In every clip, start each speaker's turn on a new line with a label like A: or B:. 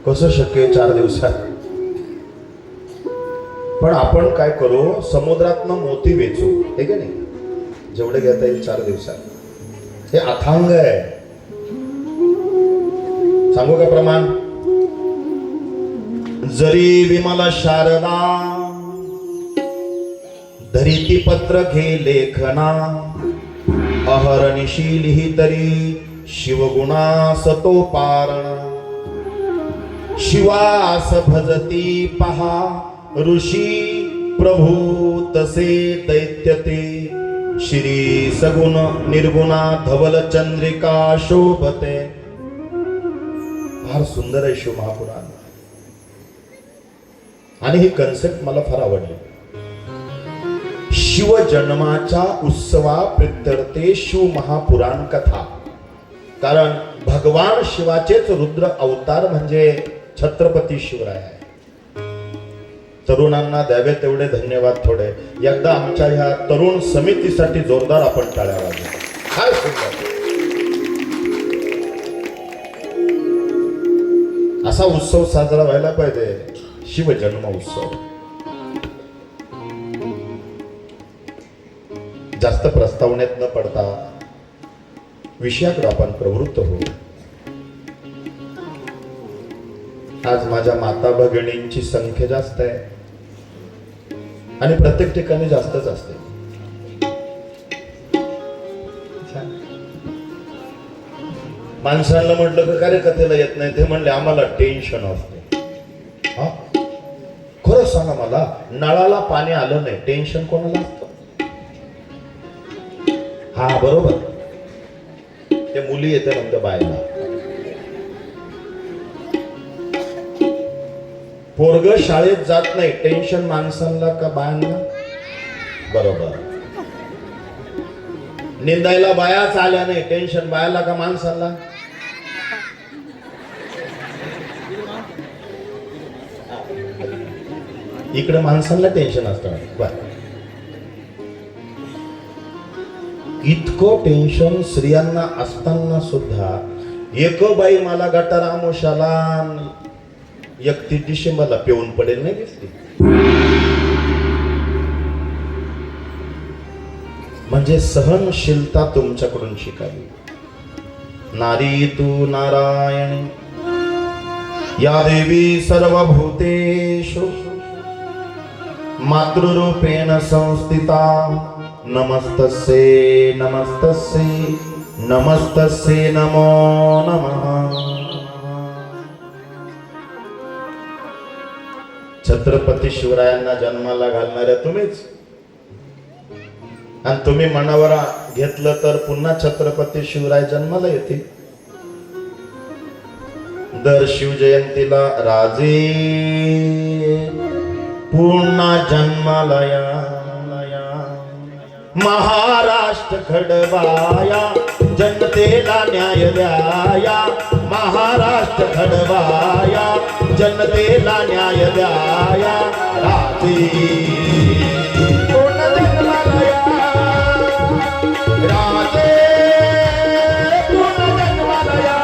A: कसं शक्य आहे 4 दिवसात? पण आपण काय करू, समुद्रातनं मोती वेचू, हे का नाही? जेवढे घेता येईल 4 दिवसात. हे अथांग आहे. सांगू का प्रमाण? जरी विमल शारदा धरिती पत्र घे लेखना, अहर्निशी लिहितरी शिवगुणा सतो पारण. शिवास भजती पहा ऋषी प्रभू तसे दैत्य ते. श्री सगुण निर्गुणा धवल चंद्रिका शोभते. फार सुंदर आहे शिव महापुराण. आणि ही कन्सेप्ट मला फार आवडली. शिव जन्माच्या उत्सवा प्रित्यर्थे शिव महापुराण कथा. कारण भगवान शिवाचेच रुद्र अवतार म्हणजे छत्रपती शिवराय आहे. तरुणांना द्यावे तेवढे धन्यवाद थोडे. एकदा आमच्या ह्या तरुण समितीसाठी जोरदार आपण टाळ्या वाजवा. काय सुंदर असा उत्सव साजरा व्हायला पाहिजे. शिवजन्म उत्सव. जास्त प्रस्तावनेत न पडता विषयाकडे आपण प्रवृत्त होऊ. आज माझ्या माता भगिनींची संख्या जास्त आहे आणि प्रत्येक ठिकाणी जास्तच असते. माणसांना म्हटलं की काय रे कथेला येत नाही, ते म्हणले आम्हाला टेन्शन असते. हा खरं सांगा, मला नळाला पाणी आलं नाही, टेन्शन कोणाला असतं? हा बरोबर, ते मुली येते म्हणते बायला. पोरग शाळेत जात नाही, टेन्शन माणसांना का बायांना? बरोबर. निंदायला बायाच आल्या नाही, टेन्शन बायाला का माणसांना? इकडे माणसांना टेन्शन असतं. बर, इतकं टेन्शन स्त्रियांना असताना सुद्धा एक बाई मला गटारामोशाला 31 डिसेंबरला पिऊन पडेल नाही दिसली. म्हणजे सहनशीलता तुमच्याकडून शिकावी. नारी तू नारायणी या देवी सर्वभूतेषु मातृरूपेण संस्थिता. नमस्तस्ये नमस्तस्ये नमस्तस्ये नमो नमः. छत्रपती शिवरायांना जन्माला घालणाऱ्या तुम्हीच. आणि तुम्ही मनावर घेतलं तर पुन्हा छत्रपती शिवराय जन्माला येतील. दर शिवजयंतीला राजे पुन्हा जन्माला या. महाराष्ट्र घडवाया जनतेला न्याय द्याया. महाराष्ट्र घडवाया जनतेला न्याय द्याया. राजे पुन्हा जन्माला या. राजे पुन्हा जन्माला या.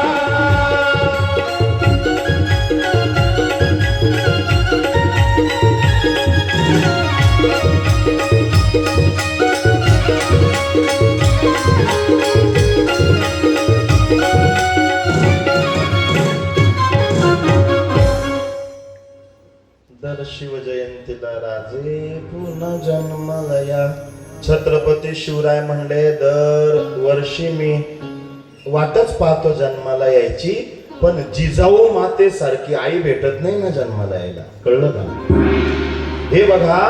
A: दर शिवजयंतीला राजे पुन्हा जन्माला या. छत्रपती शिवराय म्हणले दर वर्षी मी वाटच पाहतो जन्माला यायची, पण जिजाऊ माते सारखी आई भेटत नाही ना जन्माला यायला. कळलं का? हे बघा,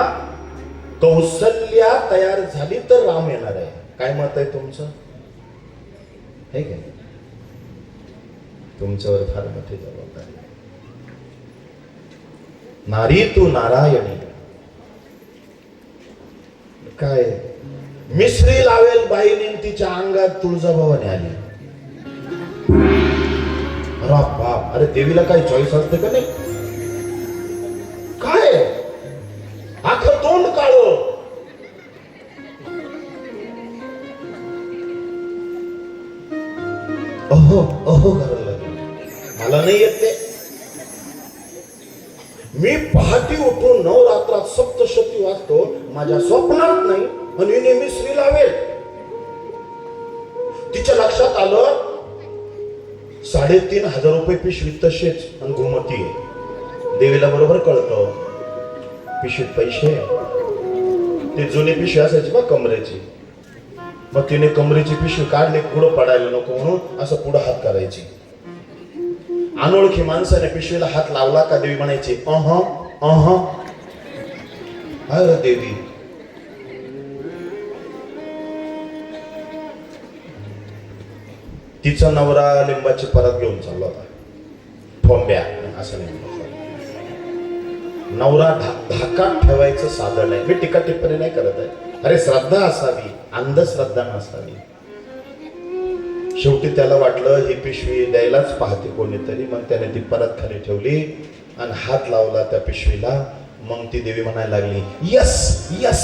A: कौशल्या तयार झाली तर राम येणार आहे. काय मत आहे तुमचं? हे काय, तुमच्यावर फार मोठी जबाबदारी. नारी तू नारायणी. काय मिश्री लावेल बाईने तिच्या अंगात तुळजाभवानी आली. बाप, अरे देवीला काही चॉईस असते का नाही? काय आखं तोंड काळ. अहो अहो करायला लागली. मला नाही येत ते. मी पहाटे उठून नवरात्रात सप्तशती वाचतो, माझ्या स्वप्नात नाही, आणि नेहमी श्री लावेल. तिच्या लक्षात आलं 3,500 रुपये पिशवी तसेच आणि घुमती आहे. देवीला बरोबर कळतं पिशवीत पैसे. ती जुनी पिशवी असायची बा कमरेची, मग तिने कमरेची पिशवी काढली, पुढं पडायला नको म्हणून असं पुढं हात करायची. अनोळखी माणसाने पिशवीला हात लावला का देवी म्हणायची अरे देवी. तिचा नवरा लिंबाची परत घेऊन चालला होता, ठोंब्या असं नाही. नवरा धाकात ठेवायचं साधन आहे. मी टीका टिप्पणी नाही करत आहे. अरे श्रद्धा असावी, अंधश्रद्धा नसावी. शेवटी त्याला वाटलं ही पिशवी द्यायलाच पाहते कोणीतरी, मग त्याने ती परत खाली ठेवली आणि हात लावला त्या पिशवीला. मग ती देवी म्हणायला लागली यस यस.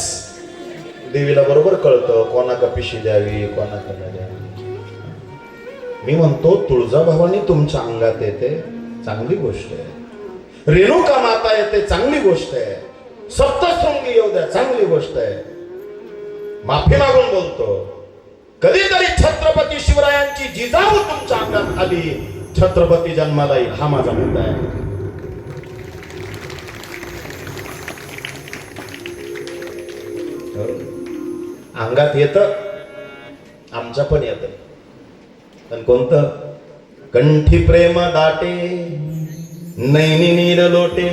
A: देवीला बरोबर कळतं कोणाका पिशवी द्यावी, कोणाका न द्यावी. मी म्हणतो तुळजाभवानी तुमच्या अंगात येते, चांगली गोष्ट आहे. रेणुका माता येते, चांगली गोष्ट आहे. सप्तशृंगी येऊ द्या, चांगली गोष्ट आहे. माफी मागून बोलतो, कधीतरी छत्रपती शिवरायांची जिजाऊ तुमच्या अंगात आली, छत्रपती जन्माला येईल, हा माझा मुद्दा आहे. अंगात येत, आमच्या पण येत. पण कोणतं? कंठी प्रेम दाटे, नैनी नीर लोटे,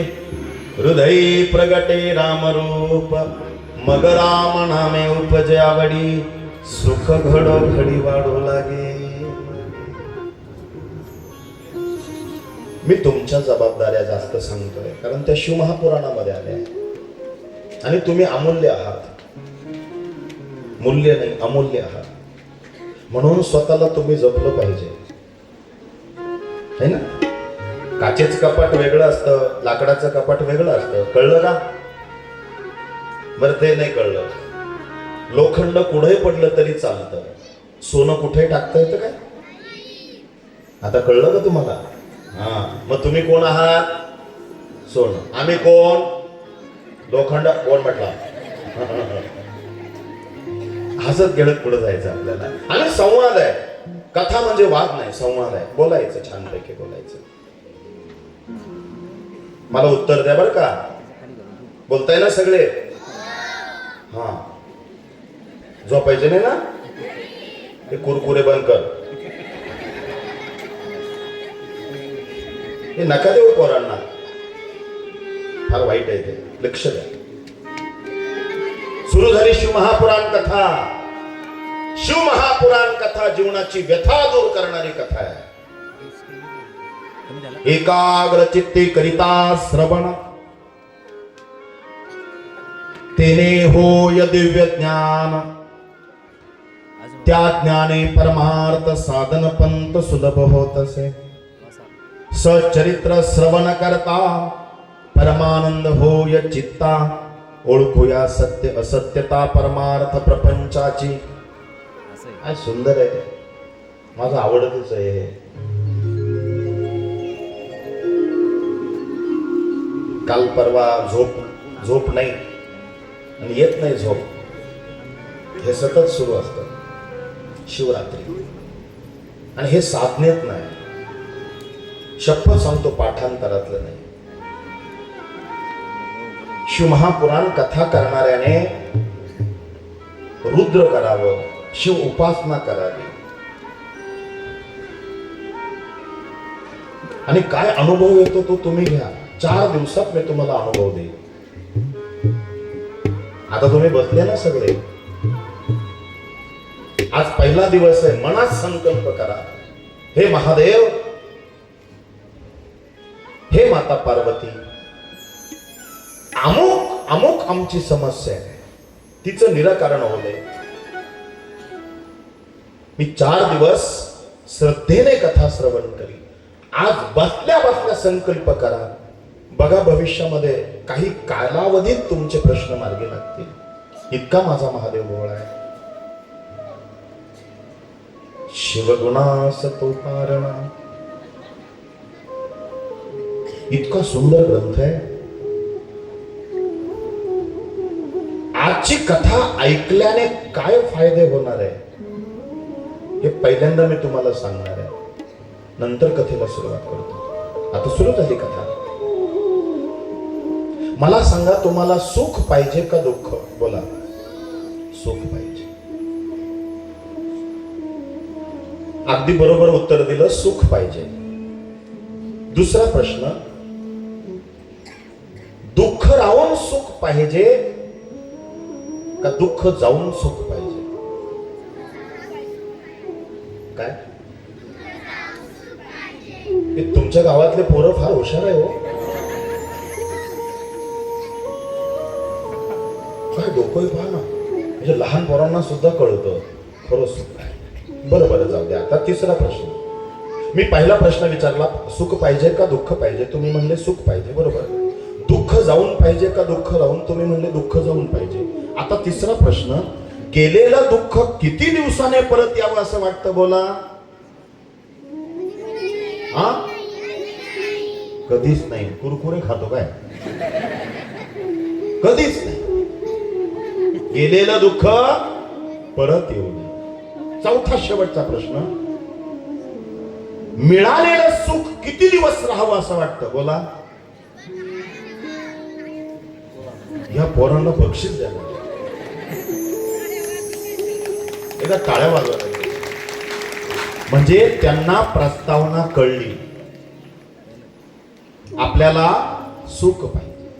A: हृदय प्रगटे रामरूप, मग राम नामे उपजे आवडी, सुख घडो घडी वाढू लागे. मी तुमच्या जबाबदाऱ्या जास्त सांगतोय, कारण त्या शिवमहापुराणामध्ये आल्या आणि तुम्ही अमूल्य आहात. मूल्य नाही, अमूल्य आहात. म्हणून स्वतःला तुम्ही जपलं पाहिजे, है ना. काचेचं कपाट वेगळं असतं, लाकडाचं कपाट वेगळं असतं. कळलं का? बरं ते नाही कळलं. लोखंड कुठे पडलं तरी चालतं, सोनं कुठे टाकता येतं काय? आता कळलं का तुम्हाला? हा, मग तुम्ही कोण आहात? सोनं. आम्ही कोण? लोखंड. कोण म्हटला? हसत खेळत पुढे जायचं आपल्याला. आणि संवाद आहे. कथा म्हणजे वाद नाही, संवाद आहे. बोलायचं, छानपैकी बोलायचं. मला उत्तर द्या बरं का. बोलताय ना सगळे? हा, झोपायचे नाही ना? हे कुरकुरे बंद कर. हे नका देऊ पोरांना, फार वाईट आहे ते. लक्ष द्या. सुरू झाली शिवमहापुराण कथा. शिवमहापुराण कथा जीवनाची व्यथा दूर करणारी कथा आहे. एकाग्र चित्ते करिता श्रवण, तेने होय दिव्य ज्ञान, त्या ज्ञाने परमार्थ साधन पंत सुलभ होतसे. सचरित्र श्रवण करता परमानंद होय चित्ता, ओळखूया सत्य असत्यता परमार्थ प्रपंचाची. काय सुंदर आहे, माझं आवडतच आहे हे. काल परवा झोप नाही आणि येत नाही झोप, हे सतत सुरू असतं शिवरात्री. आणि हे साधनेत नाही, शपथ सांगतो, पाठांतरातलं नाही. शिवमहापुराण कथा करणाऱ्याने रुद्र करावं, शिव उपासना करावी. आणि काय अनुभव येतो तो तुम्ही घ्या. 4 दिवसात मी तुम्हाला अनुभव देईन. आता तुम्ही बसले ना सगळे, आज पहिला दिवस आहे. मनात संकल्प करा, हे महादेव, हे माता पार्वती, अमुक अमुक आमची समस्या आहे, तिचं निराकरण होऊ दे. मी 4 दिवस श्रद्धेने कथा श्रवण करी. आज बसल्या बसल्या संकल्प करा. बघा भविष्यामध्ये काही कालावधीत तुमचे प्रश्न मार्गी लागतील. इतका माझा महादेव भोळा आहे. शिवगुणास तो पारणा, इतका सुंदर ग्रंथ आहे. आजची कथा ऐकल्याने काय फायदे होणार आहे हे पहिल्यांदा मी तुम्हाला सांगणार आहे, नंतर कथेला सुरुवात करतो. आता सुरू झाली कथा. मला सांगा, तुम्हाला सुख पाहिजे का दुःख? बोला. सुख पाहिजे. अगदी बरोबर उत्तर दिलं, सुख पाहिजे. दुसरा प्रश्न, दुःख राहून सुख पाहिजे का दुःख जाऊन सुख पाहिजे? काय? तुमच्या गावातले पोरं फार हुशार आहे हो. काय डोकं पहा ना, म्हणजे लहान पोरांना सुद्धा कळतं खरं सुख आहे. बरं बरं, जाऊ द्या. आता तिसरा प्रश्न. मी पहिला प्रश्न विचारला, सुख पाहिजे का दुःख पाहिजे? तुम्ही म्हणले सुख पाहिजे, बरोबर. दुःख जाऊन पाहिजे का दुःख राहून? तुम्ही म्हणले दुःख जाऊन पाहिजे. आता तिसरा प्रश्न, गेलेलं दुःख किती दिवसाने परत यावं असं वाटतं? बोला. हा, कधीच नाही. कुरकुरे खातो काय? कधीच नाही. गेलेलं दुःख परत येऊ नये. चौथा शेवटचा प्रश्न, मिळालेलं सुख किती दिवस राहावं असं वाटतं? बोला. या पोरांना बक्षीस द्या, एकदा टाळ्या वाजवा. म्हणजे त्यांना प्रस्तावना कळली. आपल्याला सुख पाहिजे.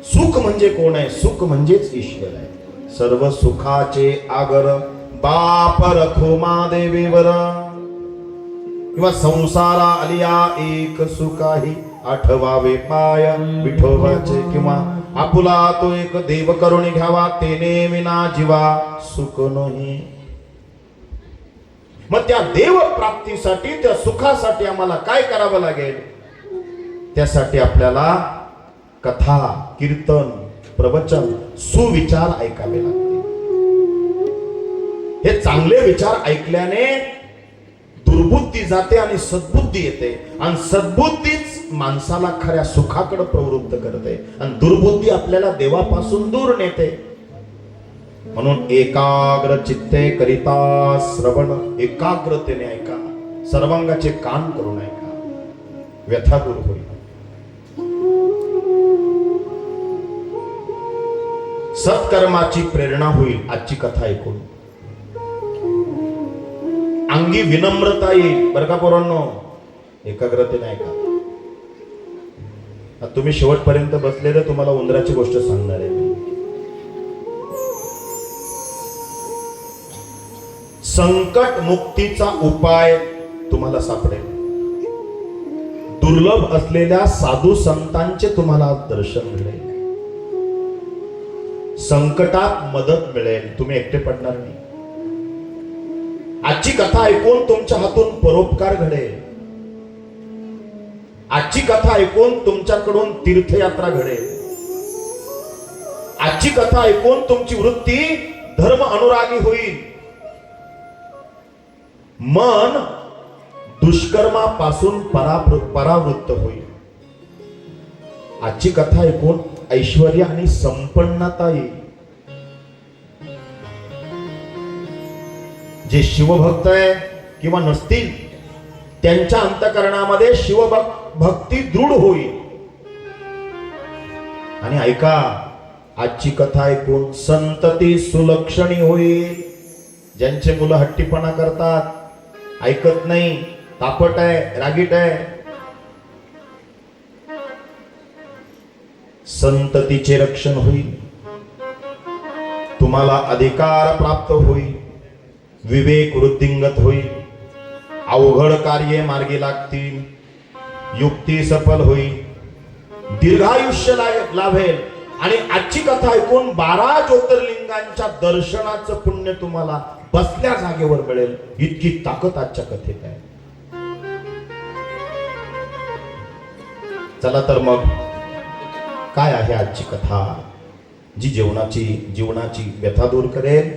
A: सुख म्हणजे कोण आहे? सुख म्हणजेच ईश्वर आहे. सर्व सुखाचे आगर बाप रखो मा देवीवर, किंवा संसारा आलिया एक सुखाही आठवावे पाय विठोबाचे, किंवा आपुला तो एक देव करुणी घ्यावा तेने विना जीवा सुख नाही. मग त्या देव प्राप्तीसाठी, त्या सुखासाठी आम्हाला काय करावं लागेल? त्यासाठी आपल्याला कथा, कीर्तन, प्रवचन, सुविचार ऐकावे लागतील. हे चांगले विचार ऐकल्याने दुर्बुद्धी जाते आणि सद्बुद्धी येते, आणि सद्बुद्धीच माणसाला खऱ्या सुखाकडे प्रवृत्त करते, आणि दुर्बुद्धी आपल्याला देवापासून दूर नेते. म्हणून एकाग्र चित्ते करिता श्रवण, एकाग्रतेने ऐका, सर्वांगाचे कान करून ऐका, व्यथा दूर होईल. सत्कर्माची प्रेरणा होईल आजची कथा ऐकून. अंगी विनम्रता येईल. बरं का पोरांनो, एकाग्रतेने ऐका. तुम्ही शेवटपर्यंत बसलेले, तुम्हाला उंदराची गोष्ट सांगणार आहे. संकट मुक्तीचा उपाय तुम्हाला सापडेल. दुर्लभ असलेल्या साधू संतांचे तुम्हाला दर्शन मिळेल. संकटात मदत मिळेल, तुम्ही एकटे पडणार नाही. आजची कथा ऐकून तुमच्या हातून परोपकार घडेल. आजची कथा ऐकून तुमच्याकडून तीर्थयात्रा घडेल. आजची कथा ऐकून तुमची वृत्ती धर्म अनुरागी होईल. मन दुष्कर्मापासून परावृत्त होईल. आजची कथा ऐकून ऐश्वर्य आणि संपन्नता येईल. जे शिवभक्त आहे किंवा नसतील, त्यांच्या अंतःकरणामध्ये शिवभक्ती दृढ होईल. आणि ऐका, आजची कथा ऐकून संतती सुलक्षणी होईल. ज्यांचे मुलं हट्टीपणा करतात, ऐकत नाही, तापट आहे, रागीट आहे, संततीचे रक्षण होईल. तुम्हाला अधिकार प्राप्त होईल. विवेक वृद्धिंगत होईल. अवघड कार्ये मार्गी लागतील. युक्ती सफल होईल. दीर्घायुष्य लाभेल. आणि आजची कथा ऐकून 12 ज्योतिर्लिंगांच्या दर्शनाचं पुण्य तुम्हाला बसल्या जागेवर मिळेल. इतकी ताकद आजच्या कथेत आहे. चला तर मग, काय आहे आजची कथा जी जीवनाची व्यथा दूर करेल?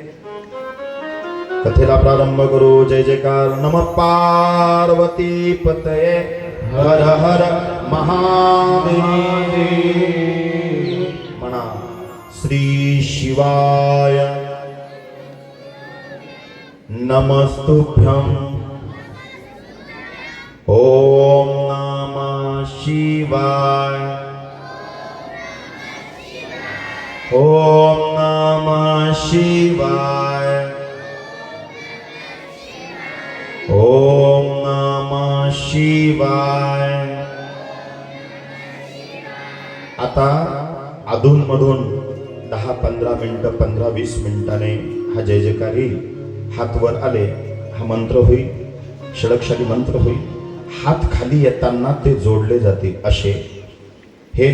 A: कथेला प्रारंभ करू. जय जयकार. नमः पार्वती पतये हर हर महादेव. म्हणा श्री शिवाय नमस्तुभ्यं ओम नमः शिवाय ओम नमः शिवाय ओम नमः शिवाय। आता अधूनमधून 10-15 मिनिटं 15-20 मिनिटाने हा जय जयकारी हात वर आले, हा मंत्र होईल, षडक्षरी मंत्र होईल। हात खाली येताना ते जोडले जातील असे, हे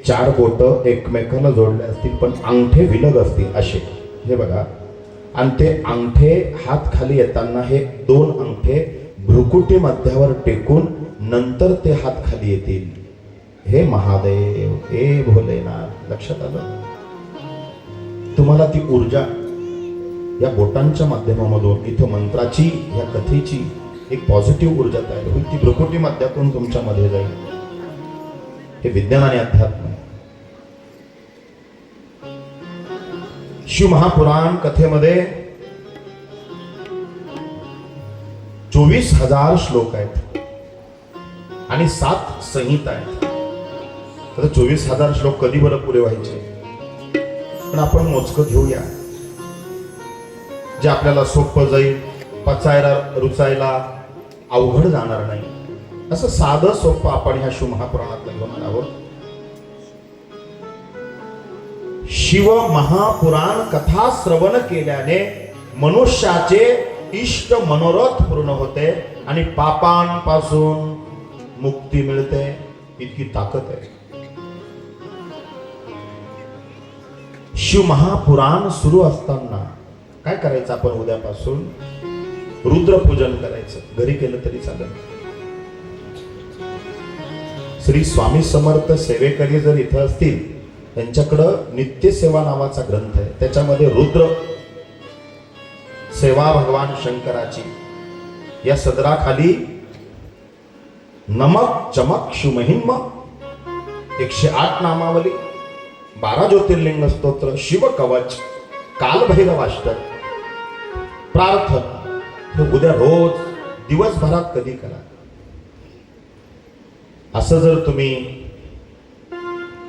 A: 4 बोट एकमेकाला जोडले असतील पण अंगठे विलग असतील असे, हे बघा। आणि ते अंगठे हात खाली येताना हे 2 अंगठे भ्रुकुटी मध्यावर टेकून नंतर ते हात खाली येतील। हे महादेव, हे भोलेनाथ। लक्षात आलं? तुम्हाला ती ऊर्जा या बोटांच्या माध्यमामधून इथं मंत्राची, या कथेची एक पॉझिटिव्ह ऊर्जा तयार होईल, ती भ्रुकुटी मध्यातून तुमच्या मध्ये जाईल। हे विज्ञान आणि अध्यात्म। शिव महापुराण कथेमध्ये 24,000 श्लोक आहेत आणि 7 संहिता आहेत। तर 24,000 श्लोक कधी बरं पुरे व्हायचे? पण आपण मोजकं घेऊया जे आपल्याला सोपं जाईल, पचायला रुचायला अवघड जाणार नाही, असं साधं सोपं आपण ह्या शिव महापुराणातलं घेऊन आहोत। शिव महापुराण कथा श्रवण केल्याने मनुष्याचे इष्ट मनोरथ पूर्ण होते आणि पापांपासून मुक्ती मिळते, इतकी ताकद आहे। शिव महापुराण सुरू असताना काय करायचं? आपण उद्यापासून रुद्रपूजन करायचं, घरी केलं तरी चालेल। श्री स्वामी समर्थ सेवेकरी जर इथं असतील, त्यांच्याकडं नित्यसेवा नावाचा ग्रंथ आहे, त्याच्यामध्ये रुद्र सेवा भगवान शंकराची या सदराखाली नमक चमक शिवमहिम 108 नामावली, 12 ज्योतिर्लिंग स्तोत्र, शिव कवच, कालभैरवाष्टक, प्रार्थना, हे उद्या रोज दिवसभरात कधी करा। असं जर तुम्ही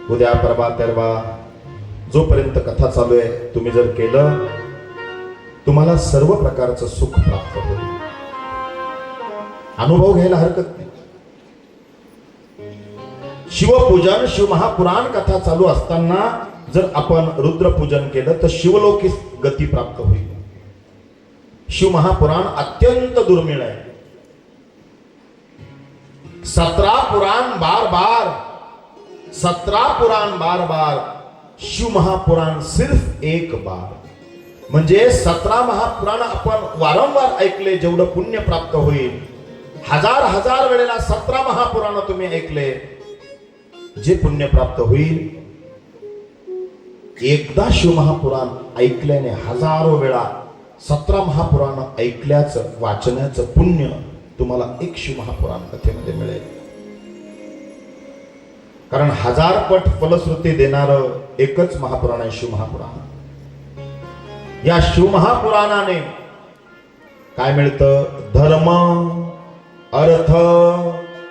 A: उद्या परवा तेरवा जोपर्यंत कथा चालू आहे तुम्ही जर केलं, तुम्हाला सर्व प्रकारचं सुख प्राप्त होईल। अनुभव घ्यायला हरकत नाही। शिवपूजन, शिव महापुराण कथा चालू असताना जर आपण रुद्रपूजन केलं तर शिवलोकी गती प्राप्त होईल। शिव महापुराण अत्यंत दुर्मिळ आहे। 17 पुराण बार बार, शिव महापुराण सिर्फ एक बार। म्हणजे 17 महापुराण आपण वारंवार ऐकले, जेवढं पुण्य प्राप्त होईल। हजार वेळेला 17 महापुराण तुम्ही ऐकले, जे पुण्य प्राप्त होईल। एकदा शिव महापुराण ऐकल्याने हजारो वेळा 17 महापुराण ऐकल्याचं, वाचण्याचं पुण्य तुम्हाला एक शिव महापुराण कथेमध्ये मिळेल। कारण 1000 पट फलश्रुती देणारं एकच महापुराण आहे शिव महापुराण। या शिव महापुराणाने काय मिळतं? धर्म, अर्थ,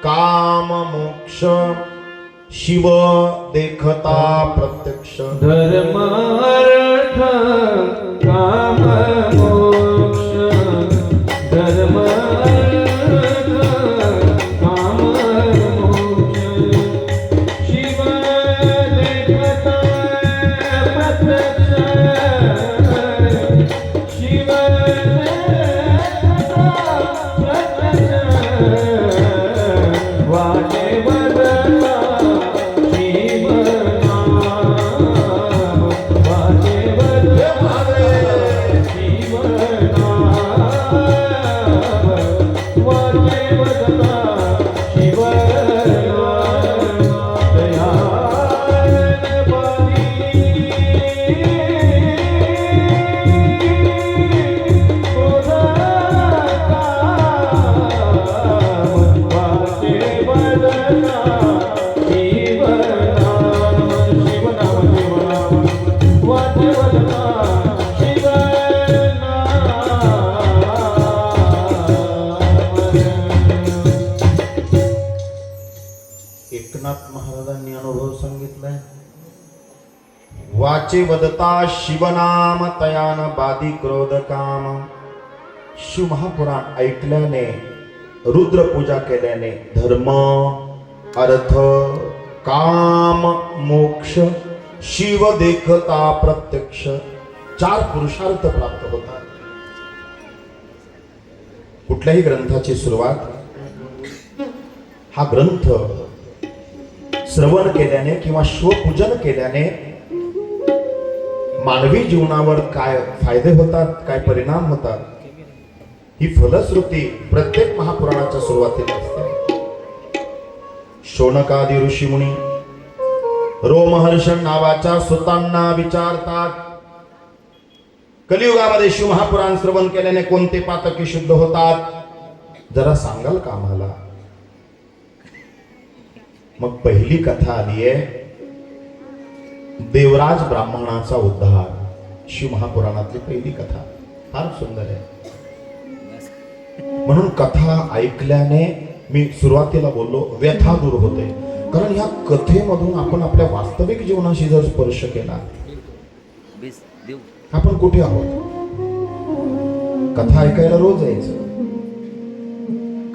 A: काम, मोक्ष शिव देखता प्रत्यक्ष।
B: धर्म अर्थ काम मोक्ष, धर्म अर्थ काम मोक्ष शिव देखता प्रत्यक्ष, शिव देखता प्रत्यक्ष। वाटे बदला शिव
A: एकनाथ महाराजांनी अनुभव सांगितलाय. वाचे वदता शिवनाम तयान बादी क्रोध काम. शिव महापुराण ऐकल्याने, रुद्र पूजा केल्याने धर्म, अर्थ, काम, मोक्ष, शिव देखता प्रत्यक्ष 4 पुरुषार्थ प्राप्त होतात. कुठल्याही ग्रंथाची सुरुवात हा ग्रंथ श्रवण केल्याने किंवा शिवपूजन केल्याने मानवी जीवनावर काय फायदे होतात, काय परिणाम होतात, ही फलश्रुती प्रत्येक महापुराणाच्या सुरुवातीला असते. शौनकादी ऋषीमुनी रोमहर्षण नावाच्या सुतांना विचारतात, कलियुगामध्ये शिव महापुराण श्रवण केल्याने कोणते पातकी शुद्ध होतात, जरा सांगाल का आम्हाला? मग पहिली कथा आली आहे देवराज ब्राह्मणाचा उद्धार. शिव महापुराणातली पहिली कथा फार सुंदर आहे. म्हणून कथा ऐकल्याने मी सुरुवातीला बोललो व्यथा दूर होते. कारण ह्या कथेमधून आपण आपल्या वास्तविक जीवनाशी जर स्पर्श केला, आपण कुठे आहोत? कथा ऐकायला रोज यायचं.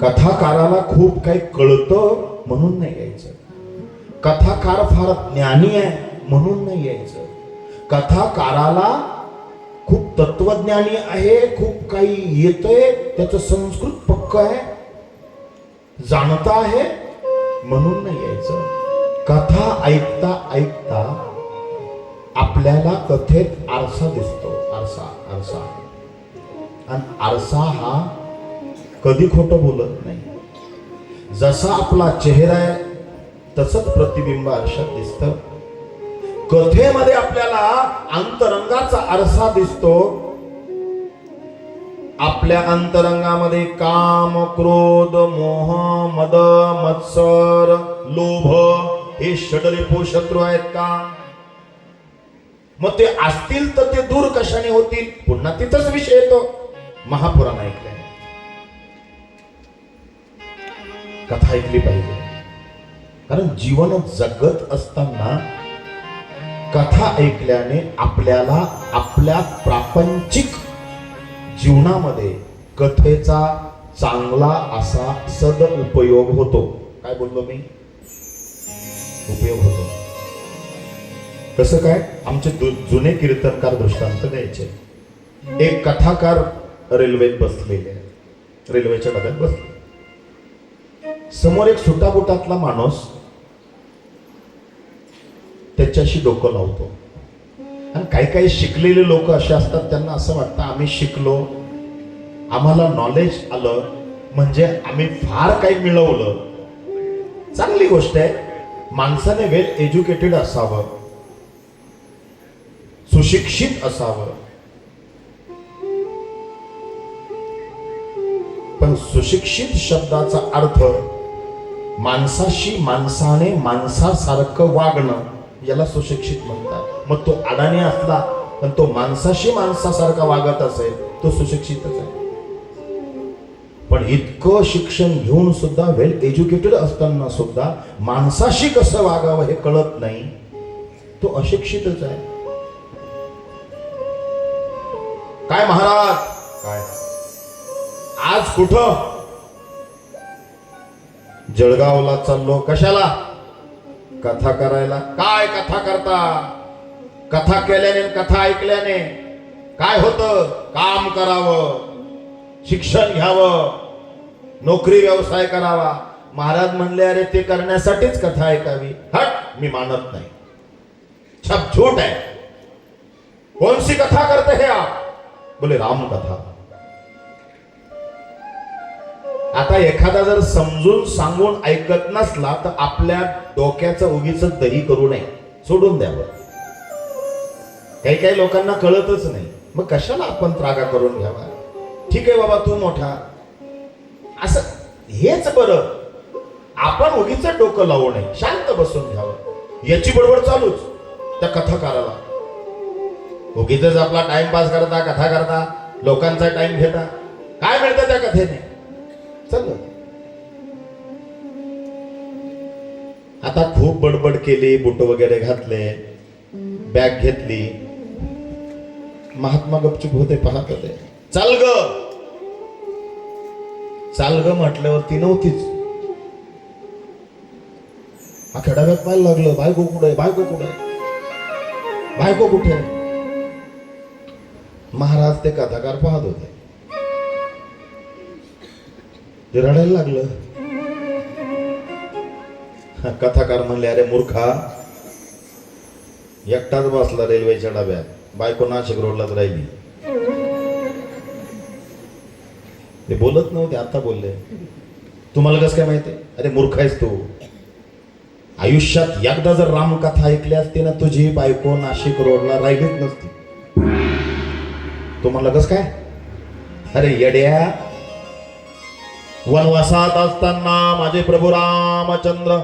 A: कथाकाराला खूप काही कळतं म्हणून नाही यायचं. कथाकार फार ज्ञानी आहे म्हणून नाही यायचं. कथाकाराला खूप तत्वज्ञानी आहे, खूप काही येतंय, त्याचं संस्कृत पक्क आहे, जाणता आहे म्हणून नाही यायचं. कथा ऐकता ऐकता आपल्याला कथेत आरसा दिसतो. आरसा आणि आरसा हा कधी खोटं बोलत नाही. जसा आपला चेहरा आहे तसंच प्रतिबिंब आरशात दिसतं. कथेमध्ये आपल्याला अंतरंगाचा आरसा दिसतो. आपल्या अंतरंगामध्ये काम, क्रोध, मोह, मद, मत्सर, लोभ हे षडरिपू शत्रू आहेत का? मग ते असतील तर ते दूर कशाने होतील? पुन्हा तिथंच विषय येतो. महापुराण ऐकल्याने, कथा ऐकली पाहिजे. कारण जीवन जगत असताना कथा ऐकल्याने आपल्याला आपल्या प्रापंचिक जीवनामध्ये कथेचा चांगला असा सदुपयोग होतो. काय बोललो मी? उपयोग होतो. कसं काय? आमचे जुने कीर्तनकार दृष्टांत द्यायचे. एक कथाकार रेल्वेत बसलेले, रेल्वेच्या डब्यात बसले. समोर एक सुटाबुटातला माणूस त्याच्याशी डोकं लावतो. आणि काही काही शिकलेले लोक असे असतात, त्यांना असं वाटतं आम्ही शिकलो, आम्हाला नॉलेज आलं म्हणजे आम्ही फार काही मिळवलं. चांगली गोष्ट आहे. माणसाने वेल एज्युकेटेड असावं, सुशिक्षित असावं. पण सुशिक्षित शब्दाचा अर्थ माणसाशी माणसाने माणसासारखं वागणं, याला सुशिक्षित म्हणतात. मग तो अडाणी असला पण तो माणसाशी माणसासारखा वागत असेल तो सुशिक्षितच आहे. पण इतकं शिक्षण घेऊन सुद्धा, वेल एज्युकेटेड असताना सुद्धा माणसाशी कसं वागावं हे कळत नाही, तो अशिक्षितच आहे. काय महाराज, काय आज कुठं? जळगावला चाललो. कशाला? कथा करायला. काय कथा करता? कथा केल्याने, कथा ऐकल्याने काय होतं? काम करावं, शिक्षण घ्यावं, नोकरी व्यवसाय करावा. महाराज म्हणले अरे ते करण्यासाठीच कथा ऐकावी. हट, मी मानत नाही. सब झूठ है. कौन सी कथा करते हैं आप? बोले राम कथा. आता एखादा जर समजून सांगून ऐकत नसला तर आपल्या डोक्याचं उगीच दही करू नये, सोडून द्यावं. काही काही लोकांना कळतच नाही, मग कशाला आपण त्रागा करून घ्यावा? ठीक आहे बाबा, तू मोठा, असं हेच बरं. आपण उगीच डोकं लावू नये, शांत बसून घ्यावं. याची बडबड चालूच त्या कथाकाराला. उगीच आपला टाइमपास करता, कथा करता, लोकांचा टाइम घेता. काय मिळतं त्या कथेने? चल, आता खूप बडबड केली, बुट वगैरे घातले, बॅग घेतली. महात्मा गपचूप होते, पाहत होते. चाल ग, चाल ग म्हटल्यावरती नव्हतीच. अख्या डब्यात पाहायला लागलं, बायको कुठे, बायको कुठे, बायको कुठे. महाराज ते कथाकार पाहत होते, ते रडायला लागलं. कथाकार म्हणले, अरे मूर्खा, एकटाच बसला रेल्वेच्या डब्यात, बायको नाशिक रोडलाच राहिली. ते बोलत नव्हते, आता बोलले. तुम्हाला कसं काय माहिती? अरे मूर्ख आहेस तू. आयुष्यात एकदा जर रामकथा ऐकली असती ना, तुझी बायको नाशिक रोडला राहिलीच नसती. तुम्हाला कसं काय? अरे येड्या, वनवासात असताना माझे प्रभू रामचंद्र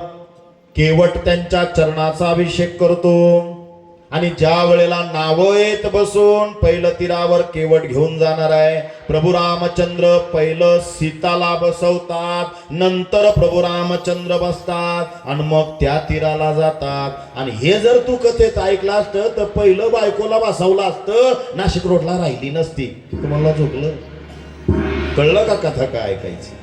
A: केवट त्यांच्या चरणाचा अभिषेक करतो आणि ज्या वेळेला नावयत बसून पहिलं तीरावर केवट घेऊन जाणार आहे, प्रभू रामचंद्र पहिलं सीताला बसवतात, नंतर प्रभू रामचंद्र बसतात आणि मग त्या तीराला जातात. आणि हे जर तू कथेत ऐकलं असतं तर पहिलं बायकोला बसवलं असतं, नाशिक रोडला राहिली नसती. तुम्हाला झोपलं? कळलं का कथा काय ऐकायची?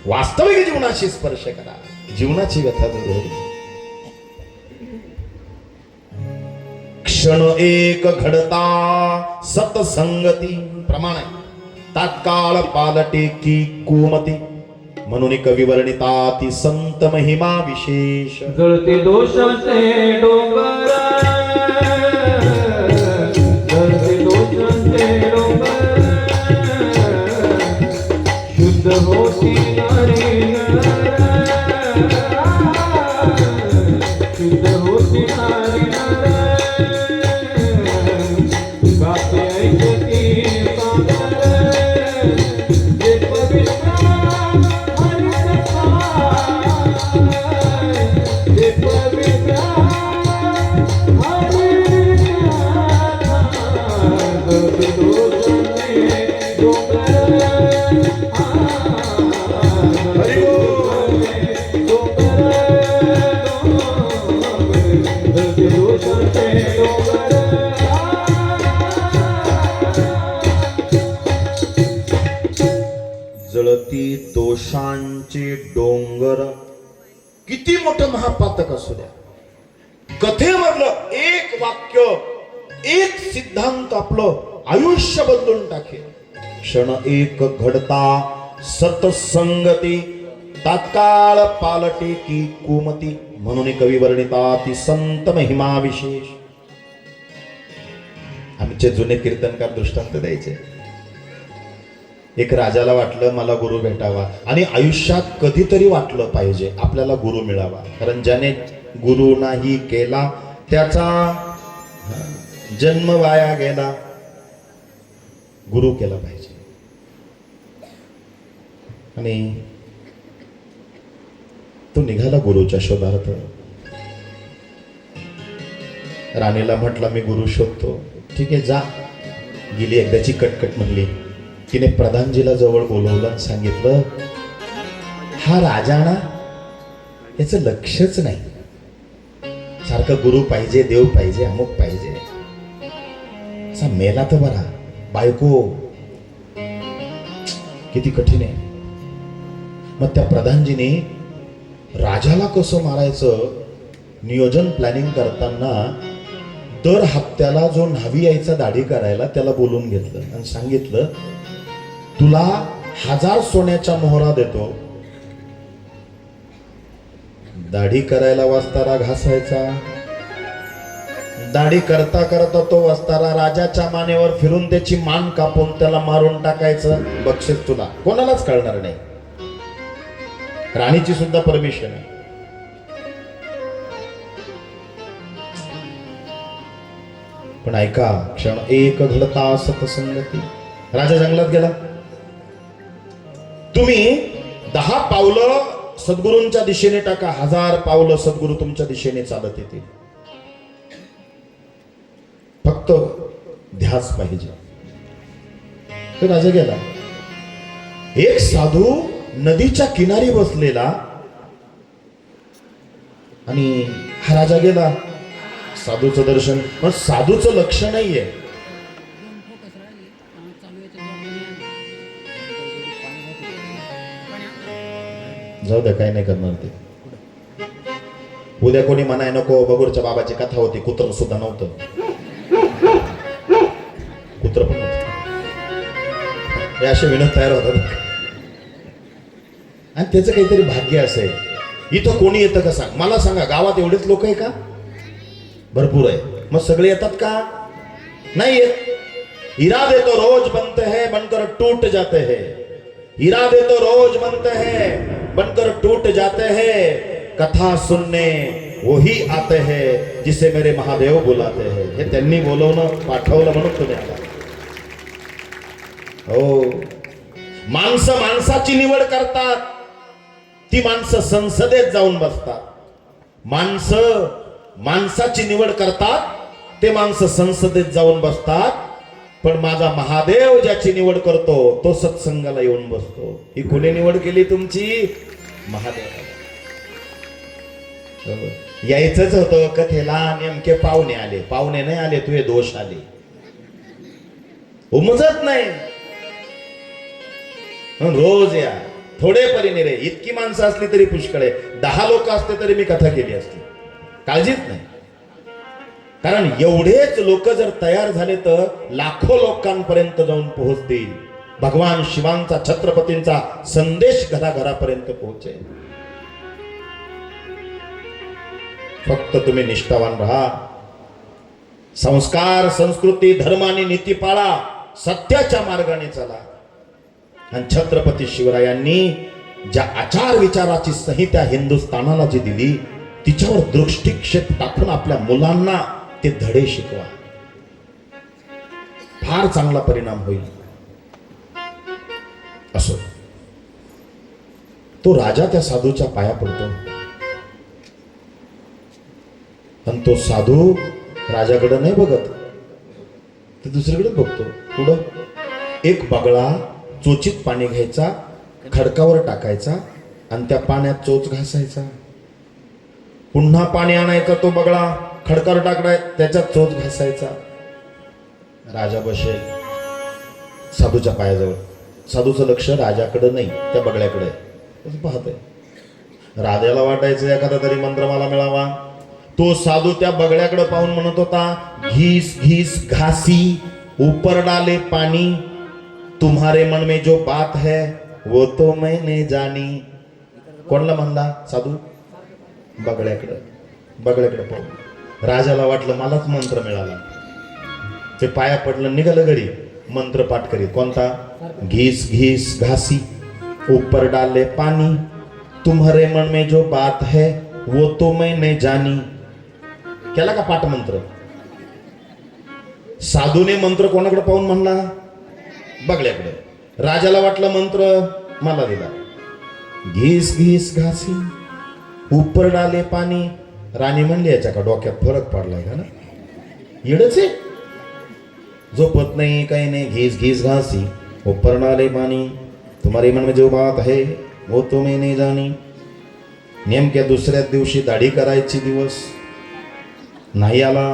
A: वास्तविक जीवनाशी स्पर्श करा, जीवनाची व्यथा दूर होईल. क्षण एक घडता सतसंगती प्रमाण आहे, तात्काळ पालटे की कुमती, म्हणून कवी वर्णिता ती संत महिमा विशेष.
B: जळते दोषाचे डोंगर, जळते दोषाचे डोंगर, शुद्ध होती नारी नर, शुद्ध होती नारी नर, गाते ऐकती सागर, जे पवित्र हरिकथा, जे पवित्र हरिकथा, जळते दोषाचे डोंगर,
A: जळती दोषांचे डोंगर. किती मोठं महापातक असू द्या, कथेमधलं एक वाक्य, एक सिद्धांत आपलं आयुष्य बदलून टाकेल. क्षण एक घडता सतसंगती, तात्काळ पालटे की कुमती, म्हणून कवी वर्णिता ती संत महिमा विशेष. आमचे जुने कीर्तनकार दृष्टांत द्यायचे. एक राजाला वाटलं मला गुरु भेटावा, आणि आयुष्यात कधीतरी वाटलं पाहिजे आपल्याला गुरु मिळावा, कारण ज्याने गुरु नाही केला त्याचा जन्म वाया गेला. गुरु केला पाहिजे. आणि तो निघाला गुरुच्या शोधार्थ. राणीला म्हटला मी गुरु शोधतो. ठीक आहे जा. गेली, एकदाची कटकट म्हणली. तिने प्रधानजीला जवळ बोलवलं आणि सांगितलं, हा राजा ना, याचं लक्षच नाही, सारखं गुरु पाहिजे, देव पाहिजे, अमुक पाहिजे. असा मेला तर बरा. बायको किती कठीण आहे. मग त्या प्रधानजीने राजाला कसं मारायचं नियोजन प्लॅनिंग करताना दर हप्त्याला जो न्हावी यायचा दाढी करायला त्याला बोलून घेतलं आणि सांगितलं, तुला 1000 सोन्याच्या मोहरा देतो, दाढी करायला वस्तारा घासायचा. दाढी करता करता तो वस्तारा राजाच्या मानेवर फिरून त्याची मान कापून त्याला मारून टाकायचं. बक्षीस तुला. कोणालाच कळणार नाही. राणीची सुद्धा परमिशन आहे. पण ऐका, क्षण एक घडता सतसंगती. राजा जंगलात गेला. तुम्ही 10 पावलं सद्गुरूंच्या दिशेने टाका, 1000 पावलं सद्गुरू तुमच्या दिशेने चालत येतील. फक्त ध्यास पाहिजे. तो राजा गेला. एक साधू नदीच्या किनारी बसलेला आणि हा राजा गेला. साधूचं दर्शन, पण साधूचं लक्ष नाहीये. जाऊ द्या, काही नाही करणार ते. उद्या कोणी म्हणाय नको बगूरच्या बाबाची कथा होती, कुत्र सुद्धा नव्हतं. कुत्र पण नव्हतं. हे असे विनोद तयार होतात आणि त्याचं काहीतरी भाग्य असेल. इथं कोणी येतं का सांग, मला सांगा. गावात एवढेच लोक आहे का? भरपूर आहे. मग सगळे येतात का? नाही येत. इरादे तो रोज बनते हैं बनकर टूट जाते हैं. इरादे तो रोज बनते हैं बनकर टूट जाते हैं. कथा सुनने वही आते हैं जिसे मेरे महादेव बुलाते हैं. हे त्यांनी बोलवणं पाठवलं म्हणून तुम्ही आला. हो, माणसं माणसाची निवड करतात, ती माणसं संसदेत जाऊन बसतात. माणसं माणसाची निवड करतात, ते माणसं संसदेत जाऊन बसतात. पण माझा महादेव ज्याची निवड करतो तो सत्संगाला येऊन बसतो. ही कोणी निवड केली तुमची? महादेव. यायचंच होतं कथेला, नेमके पाहुणे आले. पाहुणे नाही आले, तुझे दोष आले. उमजत नाही. रोज या, थोडे परीने रे. इतकी माणसं असली तरी पुष्कळ आहे. 10 लोक असते तरी मी कथा केली असती. काळजीच नाही. कारण एवढेच लोक जर तयार झाले तर लाखो लोकांपर्यंत जाऊन पोहोचतील. भगवान शिवांचा, छत्रपतींचा संदेश घराघरापर्यंत पोहोचेल. फक्त तुम्ही निष्ठावान राहा. संस्कार, संस्कृती, धर्म आणि नीती पाळा. सत्याच्या मार्गाने चला. आणि छत्रपती शिवरायांनी ज्या आचार विचाराची संहिता हिंदुस्थानाला जी दिली, तिच्यावर दृष्टिक्षेप टाकून आपल्या मुलांना ते धडे शिकवा. फार चांगला परिणाम होईल. असो, तो राजा त्या साधूच्या पाया पडतो आणि तो साधू राजाकडे नाही बघत, ते दुसरीकडे बघतो. पुढं एक बगळा चोचीत पाणी घ्यायचा, खडकावर टाकायचा आणि त्या पाण्यात चोच घासायचा. पुन्हा पाणी आणायचा, तो बगळा खडकावर टाकलाय, त्याच्यात चोच घासायचा. राजा बसेल साधूच्या पायाजवळ. साधूचं लक्ष राजाकडे नाही, त्या बगळ्याकडे पाहतंय. राजाला वाटायचं एखादा तरी मंत्र मला मिळावा. तो साधू त्या बगळ्याकडे पाहून म्हणत होता, घीस घीस घासी ऊपर डाले पानी, तुम्हारे मन में जो बात है वो तो मैंने जानी. कोणला म्हणला? साधू. बगळ्याकडे. बगळ्याकडे पाहून राजाला वाटलं मलाच मंत्र मिळाला. ते पाया पडलं, निघालं घरी. मंत्र पाठ करीत. कोणता? घीस घीस घासी ऊपर डाले पानी, तुम्हारे मन में जो बात है वो तो मैंने जानी. केला का पाठ मंत्र? साधूने मंत्र कोणाकडे पाहून म्हणला? बगळ्याकडे. राजाला वाटलं मंत्र मला दिला. घीस घीस घासी ऊपर डाले पाणी. राणी म्हणली याच्या का डोक्यात फरक पडलाय का ना? येडच आहे, झोपत नाही, काही नाही. घीस घीस घासी ऊपर डाले पाणी, तुम्हारे मन में जो बात है वो तो मैंने जानी. नेमक्या दुसऱ्या दिवशी दाढी करायची दिवस नाही आला.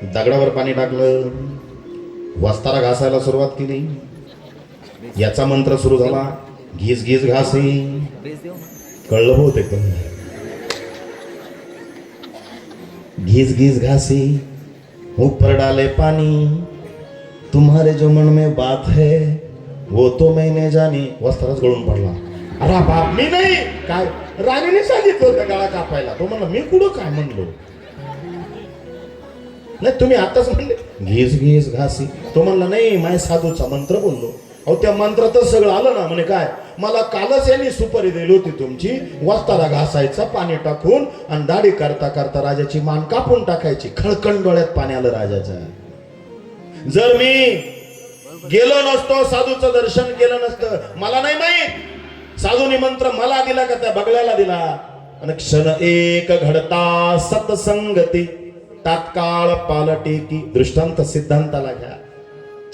A: दगडावर पाणी टाकलं, वस्तारा घासायला सुरुवात केली. याचा मंत्र सुरू झाला, घीस घीस घासी. कळलं बहुतेक तुम्हाला. घीस घीस घासी ऊपर डाले पानी, तुम्हारे जो मन में बात है वो तो मैंने जानी. वस्त्राच गळून पडला. अरे बाप, मी नाही. काय? राणीने सांगितलं होतं गळा कापायला. तो म्हणला मी कुठं काय म्हणलो? नाही, तुम्ही आताच म्हणले घीस घीस घासी. तो म्हणला नाही, माझ्या साधूचा मंत्र बोललो. अहो, त्या मंत्रातच सगळं आलं ना. म्हणे काय? मला कालच यांनी सुपारी दिली होती तुमची, वस्तारा घासायचा पाणी टाकून आणि दाढी करता करता राजाची मान कापून टाकायची. खळकण डोळ्यात पाणी आलं राजाच्या. जर मी गेलो नसतो, साधूचं दर्शन केलं नसतं, मला नाही माहित साधूने मंत्र मला दिला का त्या बगळ्याला दिला. आणि क्षण एक घडता सत्संगती, तात्काळ पालटे की. दृष्टांत सिद्धांताला घ्या.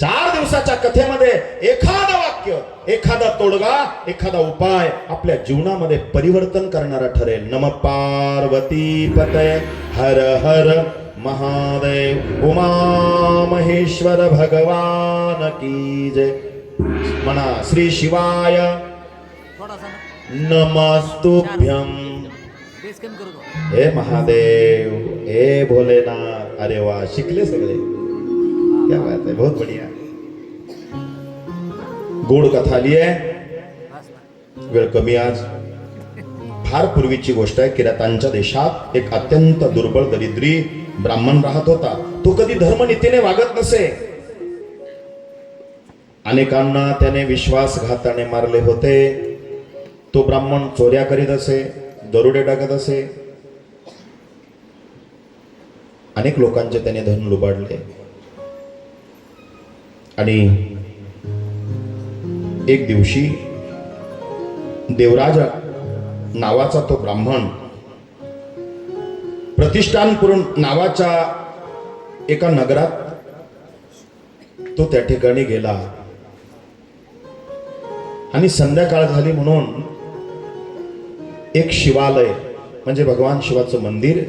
A: 4 दिवसाच्या कथेमध्ये एखादं वाक्य वाक्य, एखादा तोडगा, एखादा उपाय आपल्या जीवनामध्ये परिवर्तन करणारा ठरेल. नम पार्वती पतये हर हर महादेव. उमा महेश्वर भगवान की जय. म्हणा श्री शिवाय नमस्तुभ्यम. हे महादेव, हे भोलेनाथ. अरे वा, शिकले सगळे, क्या बात है, बहुत बढ़िया. गोड कथा आली आहे. वेळ कमी आज. फार पूर्वीची गोष्ट आहे. किरातांच्या देशात एक अत्यंत दुर्बळ दरिद्री ब्राह्मण राहत होता. तो कधी धर्मनीतीने वागत नसे. अनेकांना त्याने विश्वासघाताने मारले होते. तो ब्राह्मण चोऱ्या करीत असे, दरोडे टाकत असे. अनेक लोकांचे त्याने धन लुबाडले. आणि एक दिवशी देवराज नावाचा तो ब्राह्मण प्रतिष्ठानपूर नावाच्या एका नगरात तो त्या ठिकाणी गेला. आणि संध्याकाळ झाली म्हणून एक शिवालय म्हणजे भगवान शिवाचं मंदिर,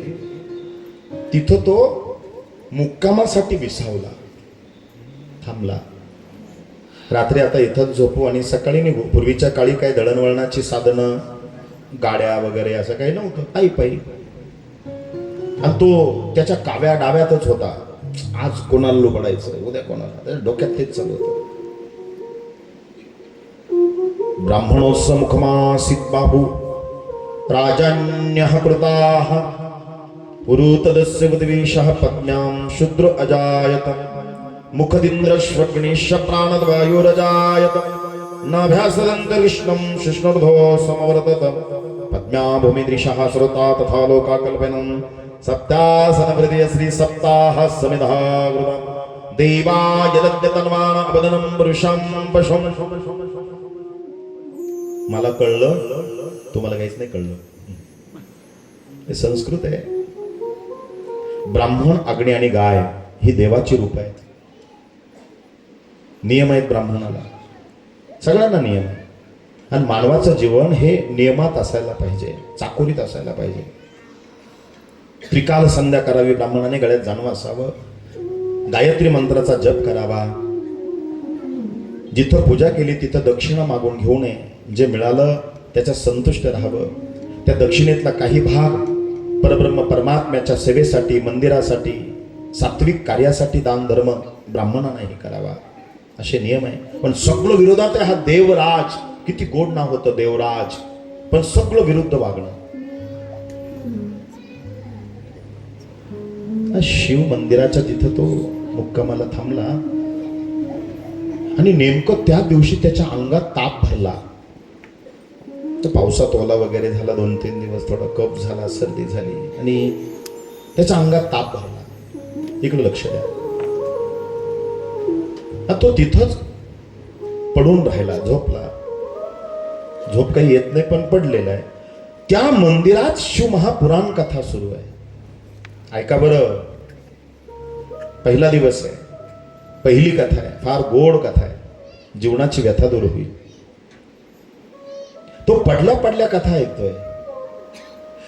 A: तिथं तो मुक्कामासाठी विसावला, थांबला. रात्री आता इथंच झोपू आणि सकाळी निघू. पूर्वीच्या काळी काही दळणवळणाची साधनं, गाड्या वगैरे असं काही नव्हतं, पायी पायी. आणि तो त्याच्या काव्या डाव्यातच होता. आज कोणाला लुबडायचं, उद्या कोणाला, डोक्यात तेच चालू होतं. ब्राह्मणोस मुखमासीत बाहू राजन्यः कृताः पुरुतदस्य बुद्धिवेशः पत्न्यां शूद्र अजायत मुखदिन्द्रश्वग्निश्च प्राणद्वायुरजायत नाभ्यासदन्तरिष्णं शिष्णुर्धो समवर्तत पद्म्या भूमिदृशः श्रुता तथा लोकाकल्पनं सप्तासनवृदय श्री सप्ताह समिधागृतम् देवा यदद्यतन्वान अवदनं पुरुषं पशुं. मला कळलं, तुम्हाला काहीच नाही कळलं. हे संस्कृत आहे. ब्राह्मण, अग्नी आणि गाय ही देवाची रूप आहेत. नियम आहेत ब्राह्मणाला, सगळ्यांना नियम आहे. आणि मानवाचं जीवन हे नियमात असायला पाहिजे, चाकोरीत असायला पाहिजे. त्रिकाल संध्या करावी, ब्राह्मणाने गळ्यात जाणवं असावं, गायत्री मंत्राचा जप करावा, जिथं पूजा केली तिथं दक्षिणा मागून घेऊ नये, जे मिळालं त्याच्या संतुष्ट राहावं. त्या दक्षिणेतला काही भाग परब्रह्म परमात्म्याच्या सेवेसाठी, मंदिरासाठी, सात्विक कार्यासाठी दान धर्म ब्राह्मणांनाही करावा, असे नियम आहे. पण सगळं विरोधात आहे. हा देवराज, किती गोड नाव होतं देवराज, पण सगळं विरुद्ध वागणं. शिव मंदिराच्या तिथं तो मुक्कामाला थांबला. आणि नेमकं त्या दिवशी त्याच्या अंगात ताप भरला. तर पावसात ओला वगैरे झाला, 2-3 दिवस थोडा कफ झाला, सर्दी झाली आणि त्याच्या अंगात ताप भरला. इकडे लक्ष द्या. तो तिथंच पडून राहिला, झोपला. झोप काही येत नाही पण पडलेला आहे. त्या मंदिरात शिवमहापुराण कथा सुरू आहे. ऐका बरं, पहिला दिवस आहे, पहिली कथा आहे, फार गोड कथा आहे, जीवनाची व्यथा दूर होईल. तो पडल्या कथा ऐकतोय.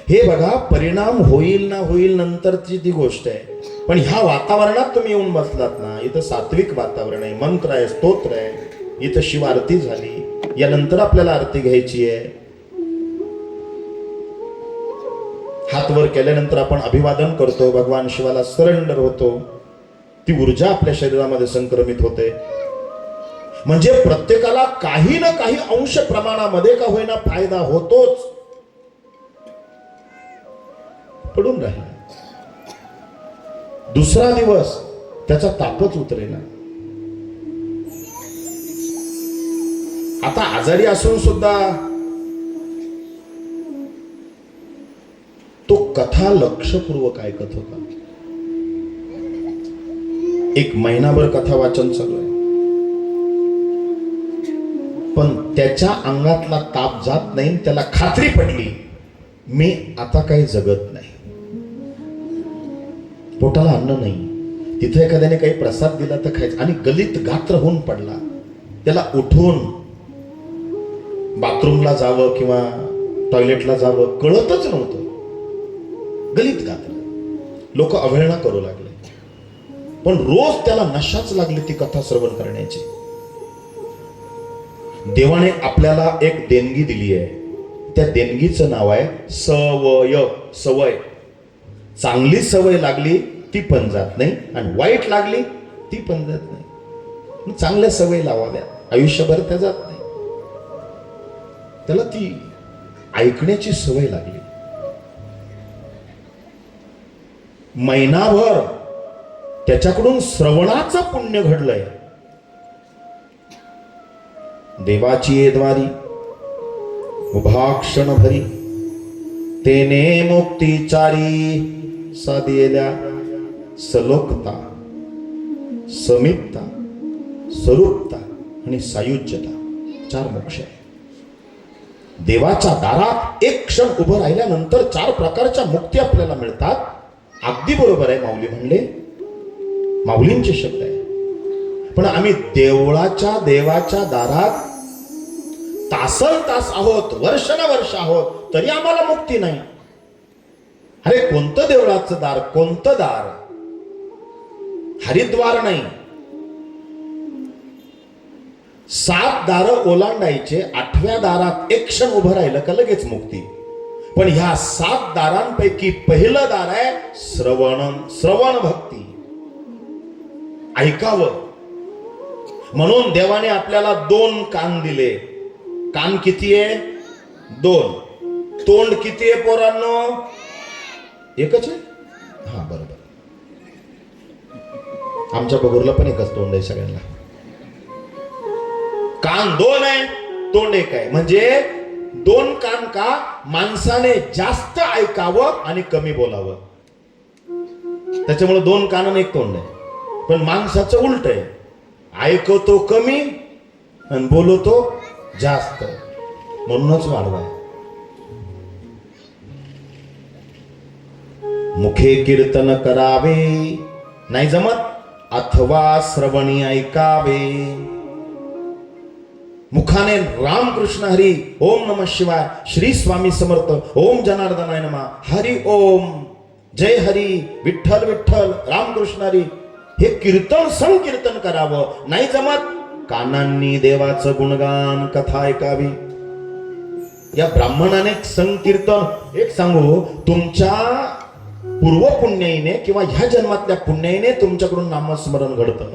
A: हे बघा, परिणाम होईल ना होईल नंतरची ती गोष्ट आहे. पण ह्या वातावरणात तुम्ही येऊन बसलात ना, इथं सात्विक वातावरण आहे, मंत्र आहे, स्तोत्र आहे, इथं शिव आरती झाली, यानंतर आपल्याला आरती घ्यायची आहे. हात वर केल्यानंतर आपण अभिवादन करतो, भगवान शिवाला सरेंडर होतो. ती ऊर्जा आपल्या शरीरामध्ये संक्रमित होते. म्हणजे प्रत्येकाला काही ना काही अंश प्रमाणामध्ये का होईना फायदा होतोच. पडून राहिला. दुसरा दिवस त्याचा तापच उतरेना. आता आजारी असून सुद्धा तो कथा लक्षपूर्वक ऐकत होता. 1 महिनाभर कथा वाचन चालू आहे, पण त्याच्या अंगातला ताप जात नाही. त्याला खात्री पडली, मी आता काही जगत नाही. पोटाला अन्न नाही. तिथे एखाद्याने काही प्रसाद दिला तर खायचं. आणि गलित गात्र होऊन पडला. त्याला उठून बाथरूमला जावं किंवा टॉयलेटला जावं कळतच नव्हतं. गलित गात्र लोक अवहेलना करू लागले. पण रोज त्याला नशाच लागली ती कथा श्रवण करण्याची. देवाने आपल्याला एक देणगी दिली आहे. त्या देणगीचं नाव आहे सवय. सवय. चांगली सवय लागली ती पण जात नाही आणि वाईट लागली ती पण जात नाही. चांगल्या सवय लावाव्या, आयुष्यभर त्या जात नाही. त्याला ती ऐकण्याची सवय लागली. महिनाभर त्याच्याकडून श्रवणाचं पुण्य घडलंय. देवाची येद्वारी उभा क्षण भरी तेने मुक्तीचारी साधियल्या सलोकता, समीपता, स्वरूपता आणि सायुज्यता 4 मोक्ष आहे. देवाच्या दारात एक क्षण उभं राहिल्यानंतर 4 प्रकारच्या मुक्ती आपल्याला मिळतात. अगदी बरोबर आहे, माऊली म्हणले, माऊलींचे शब्द आहे. पण आम्ही देवाच्या दारात तासन तास आहोत, वर्ष आहोत, तरी आम्हाला मुक्ती नाही. अरे कोणतं देवळाचं दार, कोणतं दार? हरिद्वार नाही. 7 दारं ओलांडायचे, 8व्या दारात एक क्षण उभं राहिलं का लगेच मुक्ती. पण ह्या 7 दारांपैकी पहिलं दार आहे श्रवण भक्ती. ऐकावं. म्हणून देवाने आपल्याला 2 कान दिले. कान किती आहे? 2. तोंड किती आहे पोरांनो? एकच आहे. हा बरोबर. आमच्या बगुरला पण एकच तोंड आहे सगळ्यांना. कान 2 आहे, तोंड 1 आहे. म्हणजे 2 कान का? माणसाने जास्त ऐकावं आणि कमी बोलावं. त्याच्यामुळे 2 कान आणि 1 तोंड आहे. पण माणसाचं उलट आहे. ऐकतो कमी आणि बोलतो जास्त. म्हणूनच वाढवा. मुखे कीर्तन करावे नाही जमत, अथवा श्रवणी ऐकावे. मुखाने रामकृष्ण हरी, ओम नमः शिवाय, श्री स्वामी समर्थ, ओम जनार्दनाय नमः, हरी ओम, जय हरी, विठ्ठल विठ्ठल, रामकृष्ण हरी, हे कीर्तन संकीर्तन करावं. नाही जमत, कानांनी देवाचं गुणगान कथा ऐकावी. या ब्राह्मणाने संकीर्तन, एक सांगू, तुमच्या पूर्व पुण्याईने किंवा ह्या जन्मातल्या पुण्याईने तुमच्याकडून नामस्मरण घडतं.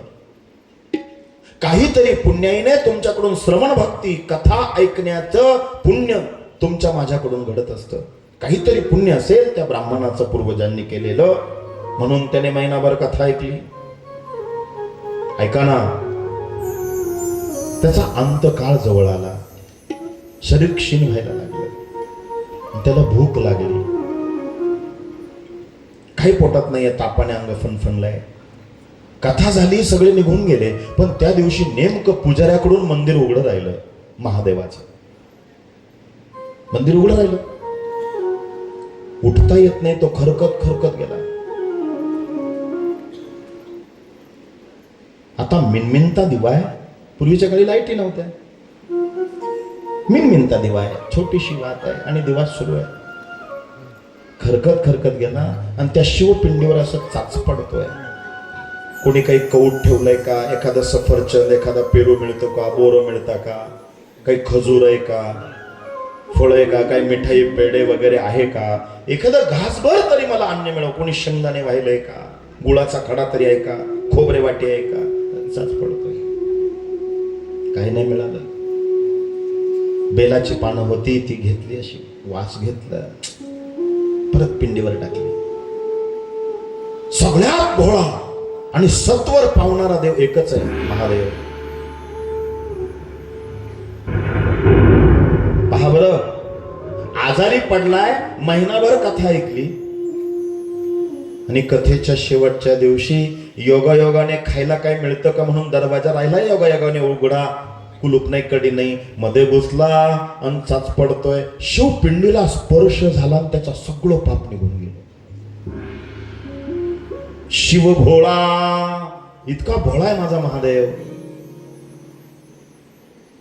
A: काहीतरी पुण्याईने तुमच्याकडून श्रवण भक्ती कथा ऐकण्याचं पुण्य तुमच्या माझ्याकडून घडत असतं. काहीतरी पुण्य असेल त्या ब्राह्मणाचं पूर्वजांनी केलेलं, म्हणून त्याने महिनाभर कथा ऐकली. ऐका ना, त्याचा अंतकाळ जवळ आला. शरीर क्षीण व्हायला लागलं. त्याला भूक लागली. काही पोटात नाहीये, तापाने अंग फणफणलंय. कथा झाली, सगळे निघून गेले. पण त्या दिवशी नेमकं पुजाऱ्याकडून मंदिर उघडं राहिलं. महादेवाचं मंदिर उघडं राहिलं. उठता येत नाही, तो खरकत गेला. आता मिनमिनता दिवा आहे. पूर्वीच्या काळी लाईटी नव्हत्या. मिनमिनता दिवा आहे, छोटीशी वात आहे आणि दिवा सुरू आहे. खरकत गेला आणि त्या शिवपिंडीवर असं चाच पडतोय. कोणी काही कौट ठेवलंय का? एखादा सफरचंद, एखादा पेरू मिळतो का? बोरं मिळता का? काही खजूर आहे का? फळ आहे का? काही मिठाई पेढे वगैरे आहे का? एखादं घासभर तरी मला अन्न मिळव. कोणी शेंगदाणे वाहिलंय का? गुळाचा खडा तरी आहे का? खोबरे वाटी आहे का? चाच पडतोय. काही नाही मिळालं. बेलाची पानं होती, ती घेतली, अशी वास घेतला, परत पिंडीवर टाकली. सगळ्यात भोळा आणि सत्वर पावणारा देव एकच आहे, महादेव. पहा बरं, आजारी पडलाय, महिनाभर कथा ऐकली आणि कथेच्या शेवटच्या दिवशी योगायोगाने खायला काय मिळतं का म्हणून दरवाजा राहिला योगायोगाने उघडा. कुलूप नाही, कडी नाही, मध्ये घुसला आणि चाच पडतोय. शिवपिंडीला स्पर्श झाला, त्याचा सगळं पाप निघून गेलं. शिव भोळा, इतका भोळा आहे माझा महादेव.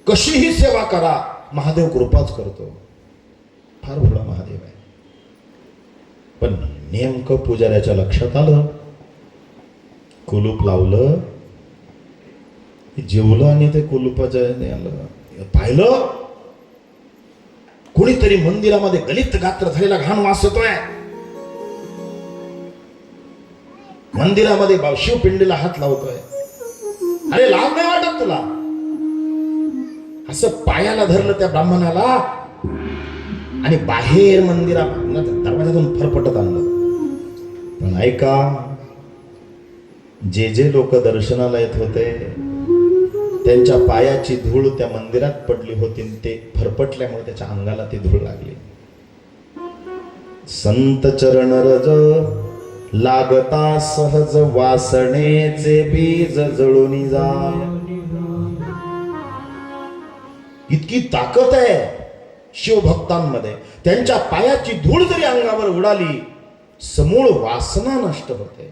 A: कशीही सेवा करा, महादेव कृपाच करतो. फार भोळा महादेव आहे. पण नेमकं पुजाऱ्याच्या लक्षात आलं, कुलूप लावलं, जेवलं आणि ते कुलूपाच्या आलं, पाहिलं कोणीतरी मंदिरामध्ये गलित गात्र झालेला घाण वास येतोय. मंदिरामध्ये शिवपिंडीला हात लावतोय. अरे लाभ नाही वाटत तुला? असं पायाला धरलं त्या ब्राह्मणाला आणि बाहेर मंदिरात दरवाजातून फरफटत आणलं. पण ऐका, जे जे लोक दर्शनाला येत होते त्यांच्या पायाची धूळ त्या मंदिरात पडली होती. ते फरफटल्यामुळे त्याच्या अंगाला ती धूळ लागली. संत चरण रज लागता सहज वासनेचे बीज जळून जाय. इतकी ताकद आहे शिवभक्तांमध्ये. त्यांच्या पायाची धूळ जरी अंगावर उडाली, समूळ वासना नष्ट होते.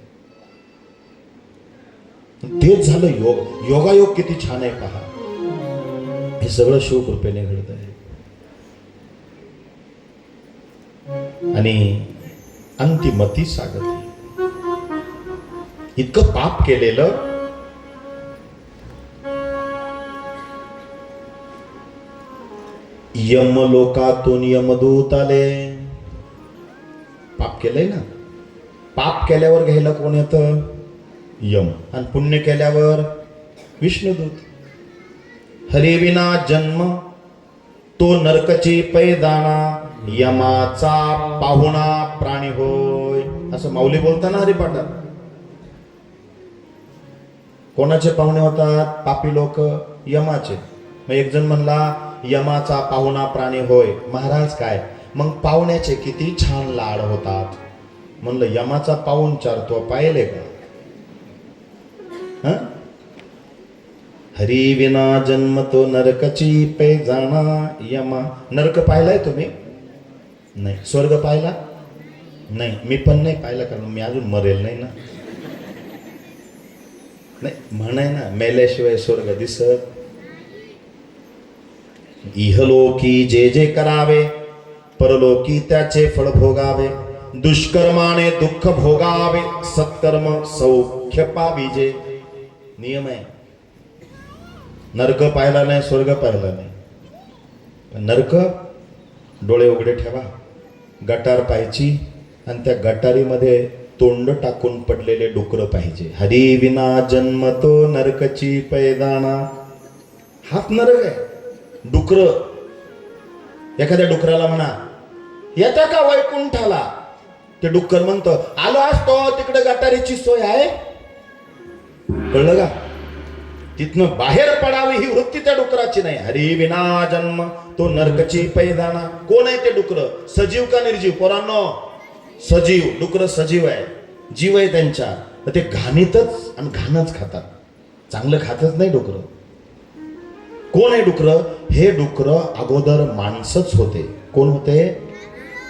A: तेच झालं योग. योगायोग किती छान आहे पहा. हे सगळं शिवकृपेने घडत आहे. आणि अंतिमती सागती. इतकं पाप केलेलं, यमलोकातून यमदूत आले. पाप केलंय ना. पाप केल्यावर घ्यायला कोण येतं? यम. आणि पुण्य केल्यावर विष्णुदूत. हरिविना जन्म तो नरकची पैदाना, यमाचा पाहुणा प्राणी होय, असं माऊली बोलताना हरिपाठात. कोणाचे पाहुणे होतात? पापी लोक, यमाचे. मग एक जण म्हणला यमाचा पाहुणा प्राणी होय. महाराज काय मग पाहुण्याचे किती छान लाड होतात. म्हणलं यमाचा पाहुणचार तो पाहिले का? हरी विना जन्म तो नरकची पैजाणा, यमा. नरक पाहिलाय तुम्ही? नाही. स्वर्ग पाहिला? नाही. मी पण नाही पाहिला, कारण मी अजून मरेल नाही ना. नाही म्हणाय ना, मेल्याशिवाय स्वर्ग दिसत. इहलोकी जे जे करावे, परलोकी त्याचे फळ भोगावे. दुष्कर्माने दुःख भोगावे, सत्कर्म सौख्य पाविजे. नियम आहे. नरक पाहिला नाही, स्वर्ग पाहिला नाही. पण नरक डोळे उघडे ठेवा, गटार पाहायची आणि त्या गटारीमध्ये तोंड टाकून पडलेले डुकर पाहिजे. हरी विना जन्म तो नरकची पैदाना. हाच नरक आहे. डुकर. एखाद्या डुकराला म्हणा येता का वैकुंठाला, ते डुक्कर म्हणतो आलो असतो, तिकडे गटारीची सोय आहे. कळलं का? तिथनं बाहेर पडावी ही वृत्ती त्या डुकराची नाही. हरी विना जन्म तो नरकची पैदाना. कोण आहे ते डुकर? सजीव का निर्जीव? पोरांनो, सजीव. डुकर सजीव आहे, जीव आहे त्यांच्या. तर ते घाणीतच आणि घाणच खातात, चांगलं खातच नाही डुकर. कोण आहे डुकर? हे डुकर अगोदर माणसंच होते. कोण होते?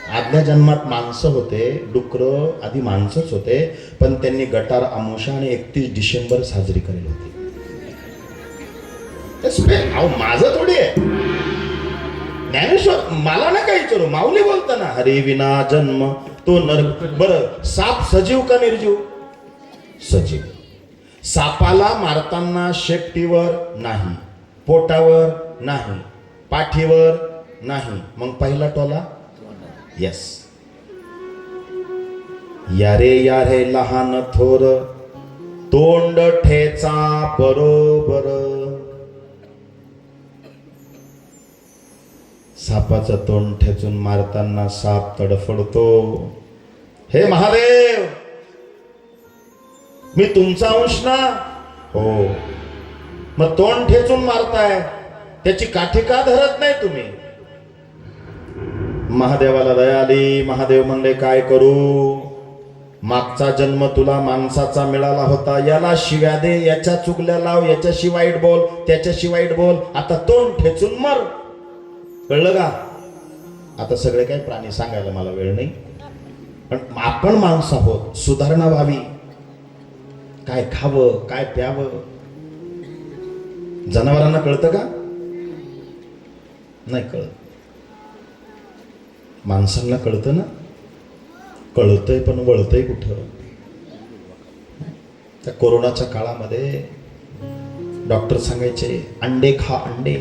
A: आदल्या जन्मात माणसं होते. डुकर आधी माणसंच होते, पण त्यांनी गटार अमावस्या आणि 31 डिसेंबर साजरी केली होती. माझं थोडी आहे. ज्ञानेश्वर मला ना काही विचारू, माऊली बोलताना हरी विना जन्म तो नरक. बरं, साप सजीव का निर्जीव? सजीव. सापाला मारताना शेपटीवर नाही, पोटावर नाही, पाठीवर नाही, मग पहिला टोला यस. यारे यारे लहान थोर तोंड ठेचा बरोबर. सापाचं तोंड ठेचून मारताना साप तडफडतो. हे महादेव, मी तुमचा अंश ना? हो. मग तोंड ठेचून मारताय, त्याची काठी का धरत नाही तुम्ही? महादेवाला दया आली. महादेव म्हणले काय करू? मागचा जन्म तुला माणसाचा मिळाला होता, याला शिव्या दे, याच्या चुगल्या लाव, याच्याशी वाईट बोल, त्याच्याशी वाईट बोल, आता तोंड ठेचून मर. कळलं का? आता सगळे काही प्राणी सांगायला मला वेळ नाही, पण आपण माणूस आहोत, सुधारणा व्हावी. काय खावं, काय प्यावं, जनावरांना कळतं का? नाही कळत. माणसांना कळतं ना, कळतंय पण वळतंय कुठं. त्या कोरोनाच्या काळामध्ये डॉक्टर सांगायचे अंडे खा अंडे.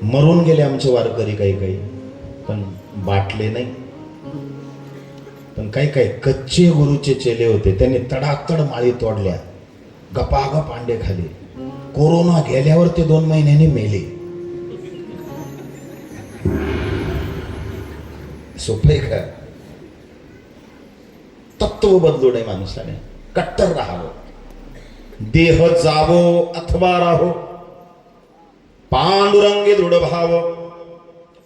A: मरून गेले आमचे वारकरी काही काही, पण बाटले नाही. पण काही काही कच्चे गुरुचे चेले होते, त्यांनी तडातड माळी तोडल्या, गपागप अंडे खाली. कोरोना गेल्यावर ते 2 महिन्यांनी मेले. सोपे का? तत्व बदलू नये माणसाने, कट्टर राहावं. देह जावो अथवा राहो, पांडुरंगी दृढ भाव.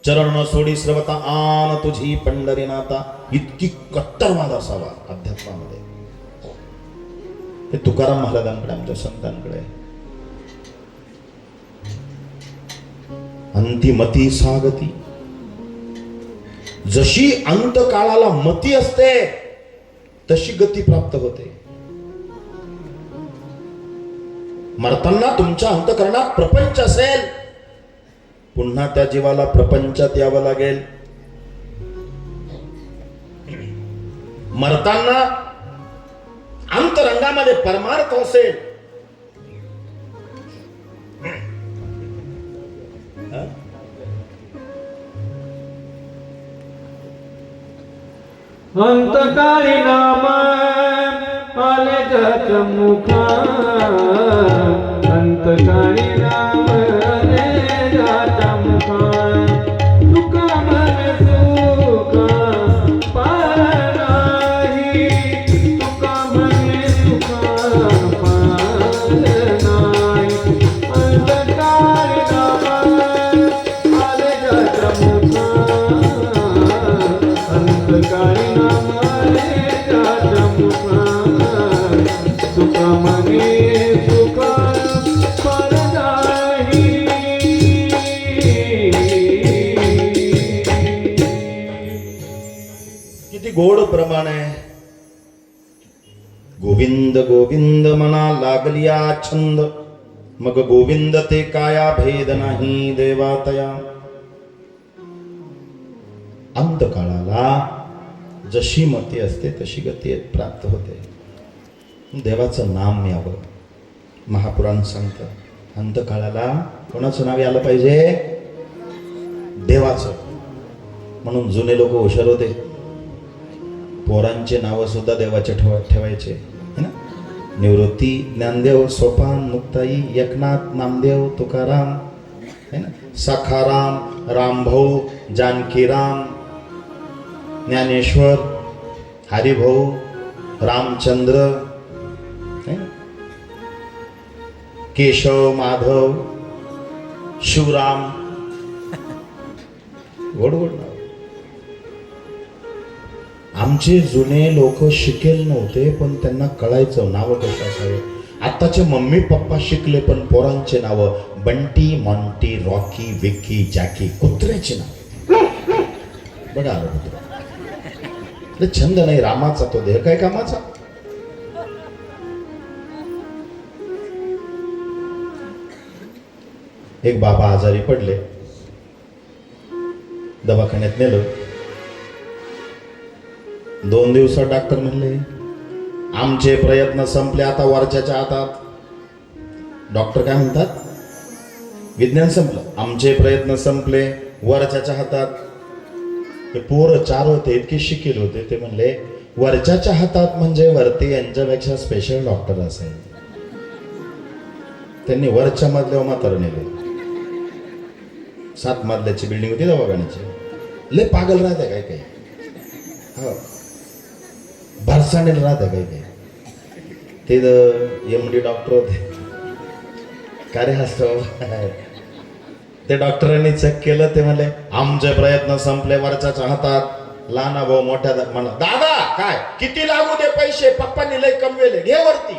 A: चरण सोडी श्रवता आन तुझी पंढरीनाथा. इतकी कट्टरवाद असावा अध्यात्मामध्ये. हे तुकाराम महाराजांकडे, आमच्या संतांकडे. अंतिमती सागती. जशी अंत काळाला मती असते तशी गती प्राप्त होते. मरताना तुमच्या अंतकरणात प्रपंच असेल, पुन्हा त्या जीवाला प्रपंचात यावं लागेल. मरताना अंतरंगामध्ये परमार्थ असेल,
B: अंतकाळी नाम आले ज्याच्या मुखा, अंतकाळी नाम आले ज्याच्या मुखा. तुका म्हणे सुख पार नाही, तुका म्हणे सुख पार नाही. अंतकाळी नाम आले ज्याच्या मुखा, अंतकाळी तुका म्हणे सुख पार नाही.
A: किती गोड प्रमाण आहे. गोविंद गोविंद म्हणा लागलिया छंद, मग गोविंद ते काया भेद नाही देवातया. अंतकाळाला जशी मती असते तशी गती प्राप्त होते. देवाचं नाम यावं. महापुराण सांगतं अंतकाळाला कोणाचं नाव यायला पाहिजे? देवाचं. म्हणून जुने लोक हुशार होते, पोरांचे नाव सुद्धा देवाचे ठेवायचे है ना. निवृत्ती, ज्ञानदेव, सोपान, मुक्ताई, एकनाथ, नामदेव, तुकाराम है ना, सखाराम, रामभाऊ, जानकीराम, ज्ञानेश्वर, हरिभाऊ, रामचंद्र, केशव, माधव, शिवराम. गोड गोड नाव. आमचे जुने लोक शिकेल नव्हते, पण त्यांना कळायचं नाव कसे असावे. आताचे मम्मी पप्पा शिकले, पण पोरांचे नाव बंटी, मॉन्टी, रॉकी, विक्की, जॅकी. कुत्र्याचे नाव बघा. आलं कुत्रा छंद नाही रामाचा, तो देह काय कामाचा. एक बाबा आजारी पडले, दवाखान्यात नेलं. 2 दिवसात डॉक्टर म्हणले आमचे प्रयत्न संपले, आता वरच्याच्या हातात. डॉक्टर काय म्हणतात? विज्ञान संपलं, आमचे प्रयत्न संपले, वरच्याच्या हातात. ते पोरं 4 होते, इतके शिकेल होते. ते म्हणले वरच्याच्या हातात म्हणजे वरती यांच्यापेक्षा स्पेशल डॉक्टर असेल. त्यांनी वरच्या मधल्यावर म्हातारं नेले. 7 मजल्याची बिल्डिंग होती दवाखान्याची. लय पागल राहते काय काही, हो भरसाणेल राहते काही काही. ते MD डॉक्टर होते. का रे हसतो? ते डॉक्टरांनी चेक केलं. ते म्हणले आमचे प्रयत्न संपले, वरच्याच्या हातात. लहाना भाऊ मोठ्या म्हणा दादा काय किती लागू दे पैसे, पप्पांनी लय कमवेले, घे वरती.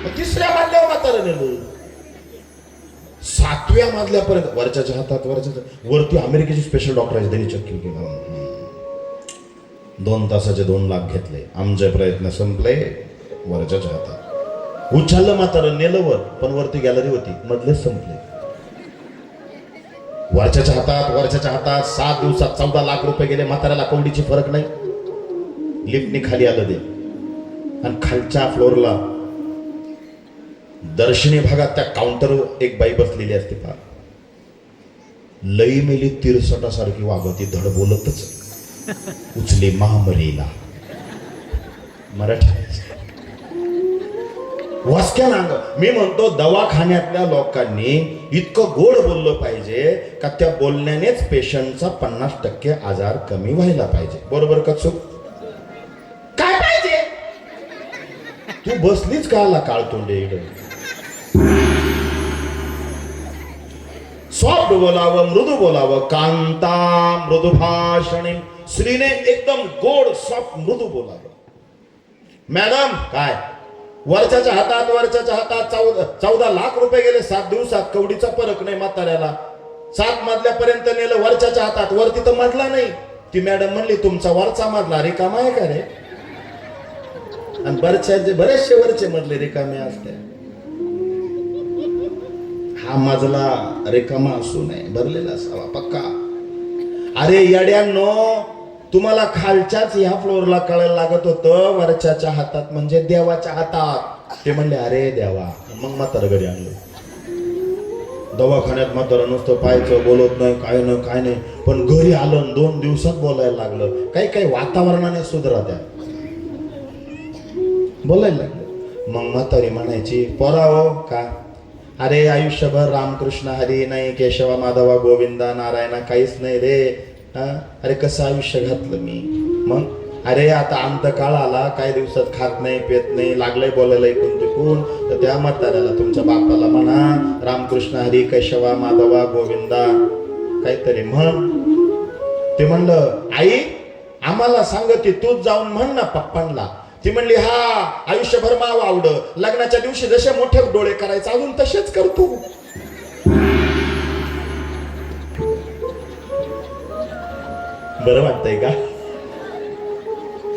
A: 3ऱ्या मजल्यावर म्हातारं नेलं. 7व्या मजल्यापर्यंत वरच्याच्या हातात, वरच्या वरती अमेरिकेची स्पेशल डॉक्टर आहे, त्यांनी चेक केलं. 2 तासाचे 2 लाख घेतले. आमचे प्रयत्न संपले, वरच्याच्या हातात. उचललं म्हातारं, नेलं वर, पण वरती गॅलरी होती, मधलेच संपले. वरच्याच्या हातात 7 दिवसात 14 लाख रुपये गेले. म्हाताऱ्याला कवडीची फरक नाही. लिफ्टने खाली आलं ते, आणि खालच्या फ्लोअरला दर्शनी भागात त्या काउंटरवर एक बाई बसलेली असते. फार लई मेली तिरसटासारखी वागवती, धड बोलतच. उचले महामरीला मराठी वाचक्या नांग. मी म्हणतो दवाखान्यातल्या लोकांनी इतकं गोड बोललं पाहिजे का त्या बोलण्यानेच पेशंटचा 50% आजार कमी व्हायला पाहिजे. बरोबर का चूक? काय पाहिजे? तू बसलीच का आला काळतोंडे इकडे? सॉफ्ट बोलावं, मृदू बोलावं. कांता मृदू भाषणी. स्त्रीने एकदम गोड सॉफ्ट मृदू बोलावं. मॅडम काय वरच्याच्या हातात 14 लाख रुपये गेले 7 दिवसात. कवडीचा फरक नाही म्हाताऱ्याला. 7 मजल्यापर्यंत नेलं वरच्याच्या हातात, वरती तर मजला नाही. ती मॅडम म्हणली तुमचा वरचा मजला रिकामा आहे का रे? आणि बरेचसे वरचे मजले रिकामे असते. हा मजला रिकामा असू नये, भरलेला असावा पक्का. अरे येड्यांनो, तुम्हाला खालच्याच ह्या फ्लोअरला कळायला लागत होतं वरच्याच्या हातात म्हणजे देवाच्या हातात. ते म्हणले अरे देवा. मग म्हातारं घरी आणलं. दवाखान्यात म्हातारं नुसतं पाहायचं, बोलत नाही, काय नाही. पण घरी आलं 2 दिवसात बोलायला लागलं. काही वातावरणाने सुधरा बोलायला लागलं. मग म्हातारी म्हणायची पोरा हो का, अरे आयुष्यभर रामकृष्ण हरी नाही, केशवा माधवा गोविंदा नारायणा काहीच नाही रे. अरे कसं आयुष्य घातलं मी. मग अरे आता अंतकाळ आला, काही दिवसात खात नाही पेत नाही, लागलंय बोलायला इकून तिकून. तर त्या म्हाताऱ्याला तुमच्या बापाला म्हणा रामकृष्ण हरी केशवा माधवा गोविंदा काहीतरी म्हण. ते म्हणलं आई आम्हाला सांगते, तूच जाऊन म्हण ना पप्पांना. ती म्हणली हा आयुष्यभर माव आवड, लग्नाच्या दिवशी जसे मोठे डोळे करायचे अजून तसेच करतो. बरं वाटतंय का?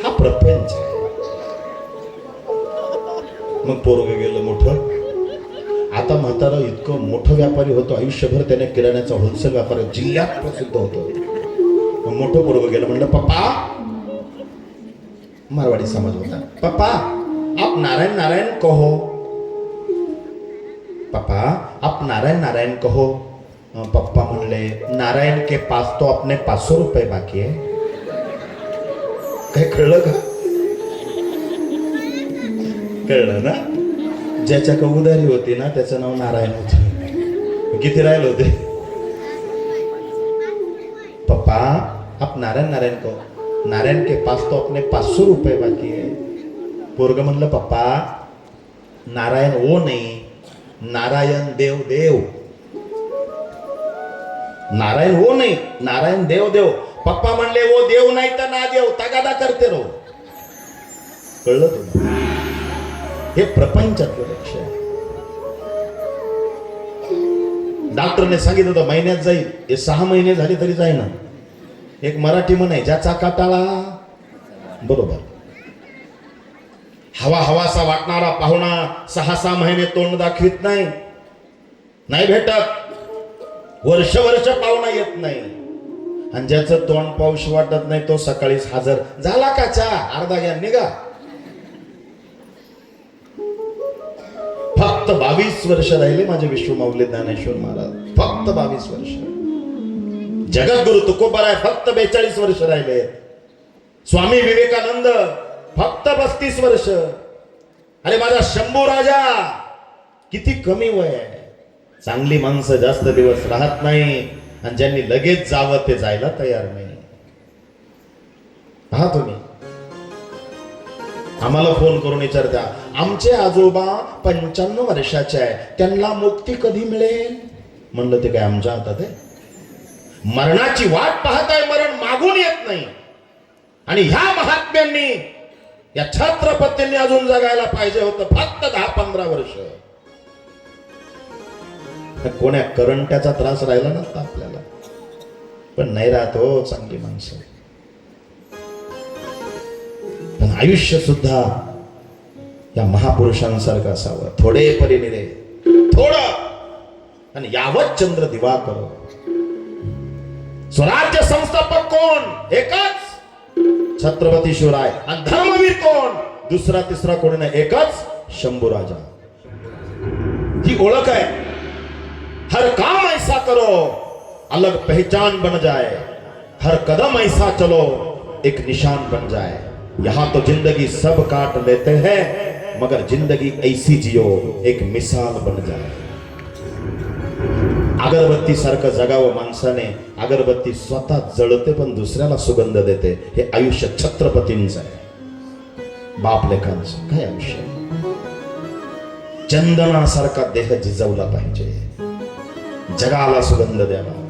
A: हा प्रपंच आहे. मग पोरग गेलं मोठं. आता म्हातारा इतकं मोठं व्यापारी होतो, आयुष्यभर त्याने किराण्याचा होलसेल व्यापार जिल्ह्यात प्रसिद्ध होतो. मोठं पोरग गेलं, म्हणलं पप्पा, मारवाडी समाज होता, पप्पा आप नारायण नारायण कहो. पप्पा आप नारायण नारायण कहो. पप्पा म्हणले नारायण के पास तो अपने 500 रुपये बाकी है. काय कळलं का? कळलं ना? ज्याच्या का उदारी होती ना त्याचं नाव नारायण होतं. किती राहिले होते? पप्पा आप नारायण नारायण कहो. नारायण के पास तो अपने 500 रुपये बाकी है. पोरग म्हणलं पप्पा नारायण वो नाही, नारायण देव देव. नारायण वो नाही, नारायण देव देव. पप्पा म्हणले वो देव नाही तर ना देव, तगादा करते रो. कळलं तुला? हे प्रपंचातलं लक्ष आहे. डॉक्टरने सांगितलं होतं महिन्यात जाईल, हे 6 महिने झाले तरी जाईना. एक मराठी म्हण आहे, ज्याचा काटाळा बरोबर. हवासा वाटणारा पाहुणा 6 महिने तोंड दाखवित नाही भेटत. वर्ष पाहुणा येत नाही. आणि ज्याचं तोंड पाऊस वाटत नाही तो सकाळीच हजर झाला का चहा अर्धा घ्या निघा. फक्त 22 वर्ष राहिले माझे विश्वमाऊली ज्ञानेश्वर महाराज. फक्त 22 वर्ष. जगद्गुरु तुकोबाराय फक्त 42 वर्ष राहिले. स्वामी विवेकानंद फक्त 35 वर्ष. अरे माझा शंभू राजा किती कमी वय आहे. चांगली माणसं जास्त दिवस राहत नाही, आणि ज्यांनी लगेच जावं ते जायला तयार नाही. पहा तुम्ही, आम्हाला फोन करून विचारता आमचे आजोबा 95 वर्षाचे आहे, त्यांना मुक्ती कधी मिळेल. म्हणलं ते काय आमच्या हातात आहे? मरणाची वाट पाहताय, मरण मागून येत नाही. आणि ह्या महात्म्यांनी या छत्रपतींनी अजून जगायला पाहिजे होतं फक्त 10-15 वर्ष. कोण्या करंट्याचा त्रास राहिला नसता आपल्याला. पण नाही राहत हो चांगली माणसं. पण आयुष्य सुद्धा या महापुरुषांसारखं असावं. थोडे परिनिरे थोडं आणि यावत चंद्र दिवाकर. स्वराज्य संस्थापक कोण? एकच छत्रपती शिवराय. आणि धर्मवीर कोण? दुसरा तिसरा कोणी नाही, एकच शंभूराजा. ही ओळख आहे. हर काम ऐसा करो अलग पहचान बन जाए, हर कदम ऐसा चलो एक निशान बन जाए. यहां तो जिंदगी सब काट लेते हैं मगर जिंदगी ऐसी जियो एक मिसाल बन जाए. अगरबत्ती सारखं जगावं माणसाने. अगरबत्ती स्वतः जळते पण दुसऱ्याला सुगंध देते. हे आयुष्य छत्रपतींचं आहे, बाप लेखांचं काय आयुष्य. चंदनासारखा देह झिजवला पाहिजे, जगाला सुगंध द्यावा.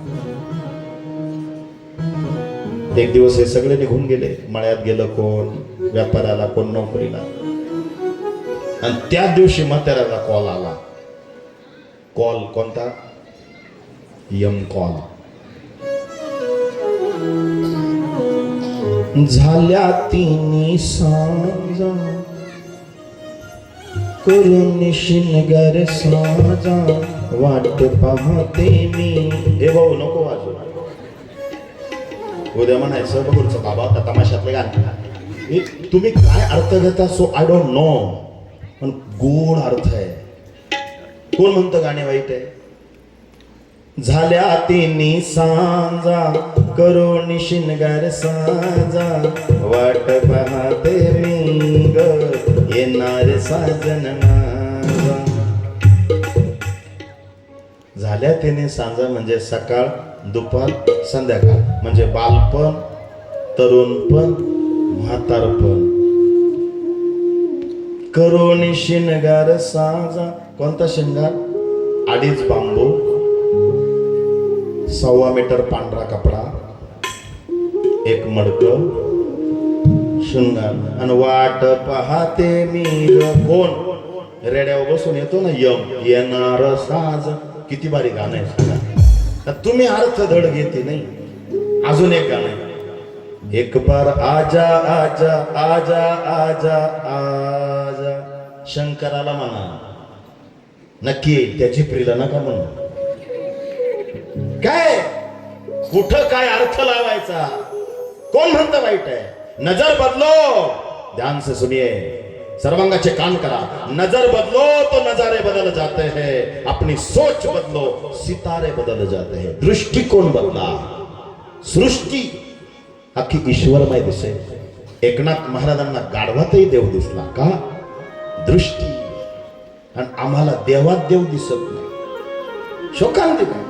A: एक दिवस हे सगळे निघून गेले. मळ्यात गेलं कोण व्यापाराला, कोण नोकरीला. आणि त्याच दिवशी म्हाताऱ्याला कॉल आला. कॉल कोणता? यम कॉल. झाल्या तिन्ही सांजा करून शिनगर साजा वाट पाहते मी. हे भाऊ नको वाजू. उद्या म्हणायचं बघूच बाबा आता तमाशातले गाणे. तुम्ही काय अर्थ घेता सो आय डोंट नो, पण गोड अर्थ आहे. कोण म्हणतं गाणे वाईट आहे? झाल्या तिन्ही सांजा करून शिनगार साजा वाट पाहते मी ग येणार साजन माझा. झाल्या तिन्ही सांजा म्हणजे सकाळ दुपार संध्याकाळ, म्हणजे बालपण तरुणपण म्हातारपण. करून शिनगार साजा. कोणता शिंगार? 2.5 बांबू, 1.25 मीटर पांढरा कपडा, 1 मडकं शृंगार. आणि वाट पाहते मी कोण? रेड्यावर बसून येतो ना यम. येणार साज. किती बारी गाणं आहे सांगा. तुम्ही अर्थ धड घेते नाही. अजून एक गाणं आहे. एक बार आजा आजा आजा आजा आजा. शंकराला म्हणा नक्की, त्या झिपरीला नका म्हणू. काय कुठं काय अर्थ लावायचा? कोण म्हणतं वाईट आहे? नजर बदलो, ध्यान से सुनिए, सर्वांगाचे कान करा. नजर बदलो तो नजारे बदल जाते हैं, अपनी सोच बदलो सितारे बदल जाते हैं. दृष्टिकोन बदला, सृष्टी अख्खी ईश्वरमय दिसे. एकनाथ महाराजांना गाढवातही देव दिसला का? दृष्टी. आणि आम्हाला देवात देव दिसत नाही. शोकांतिक आहे.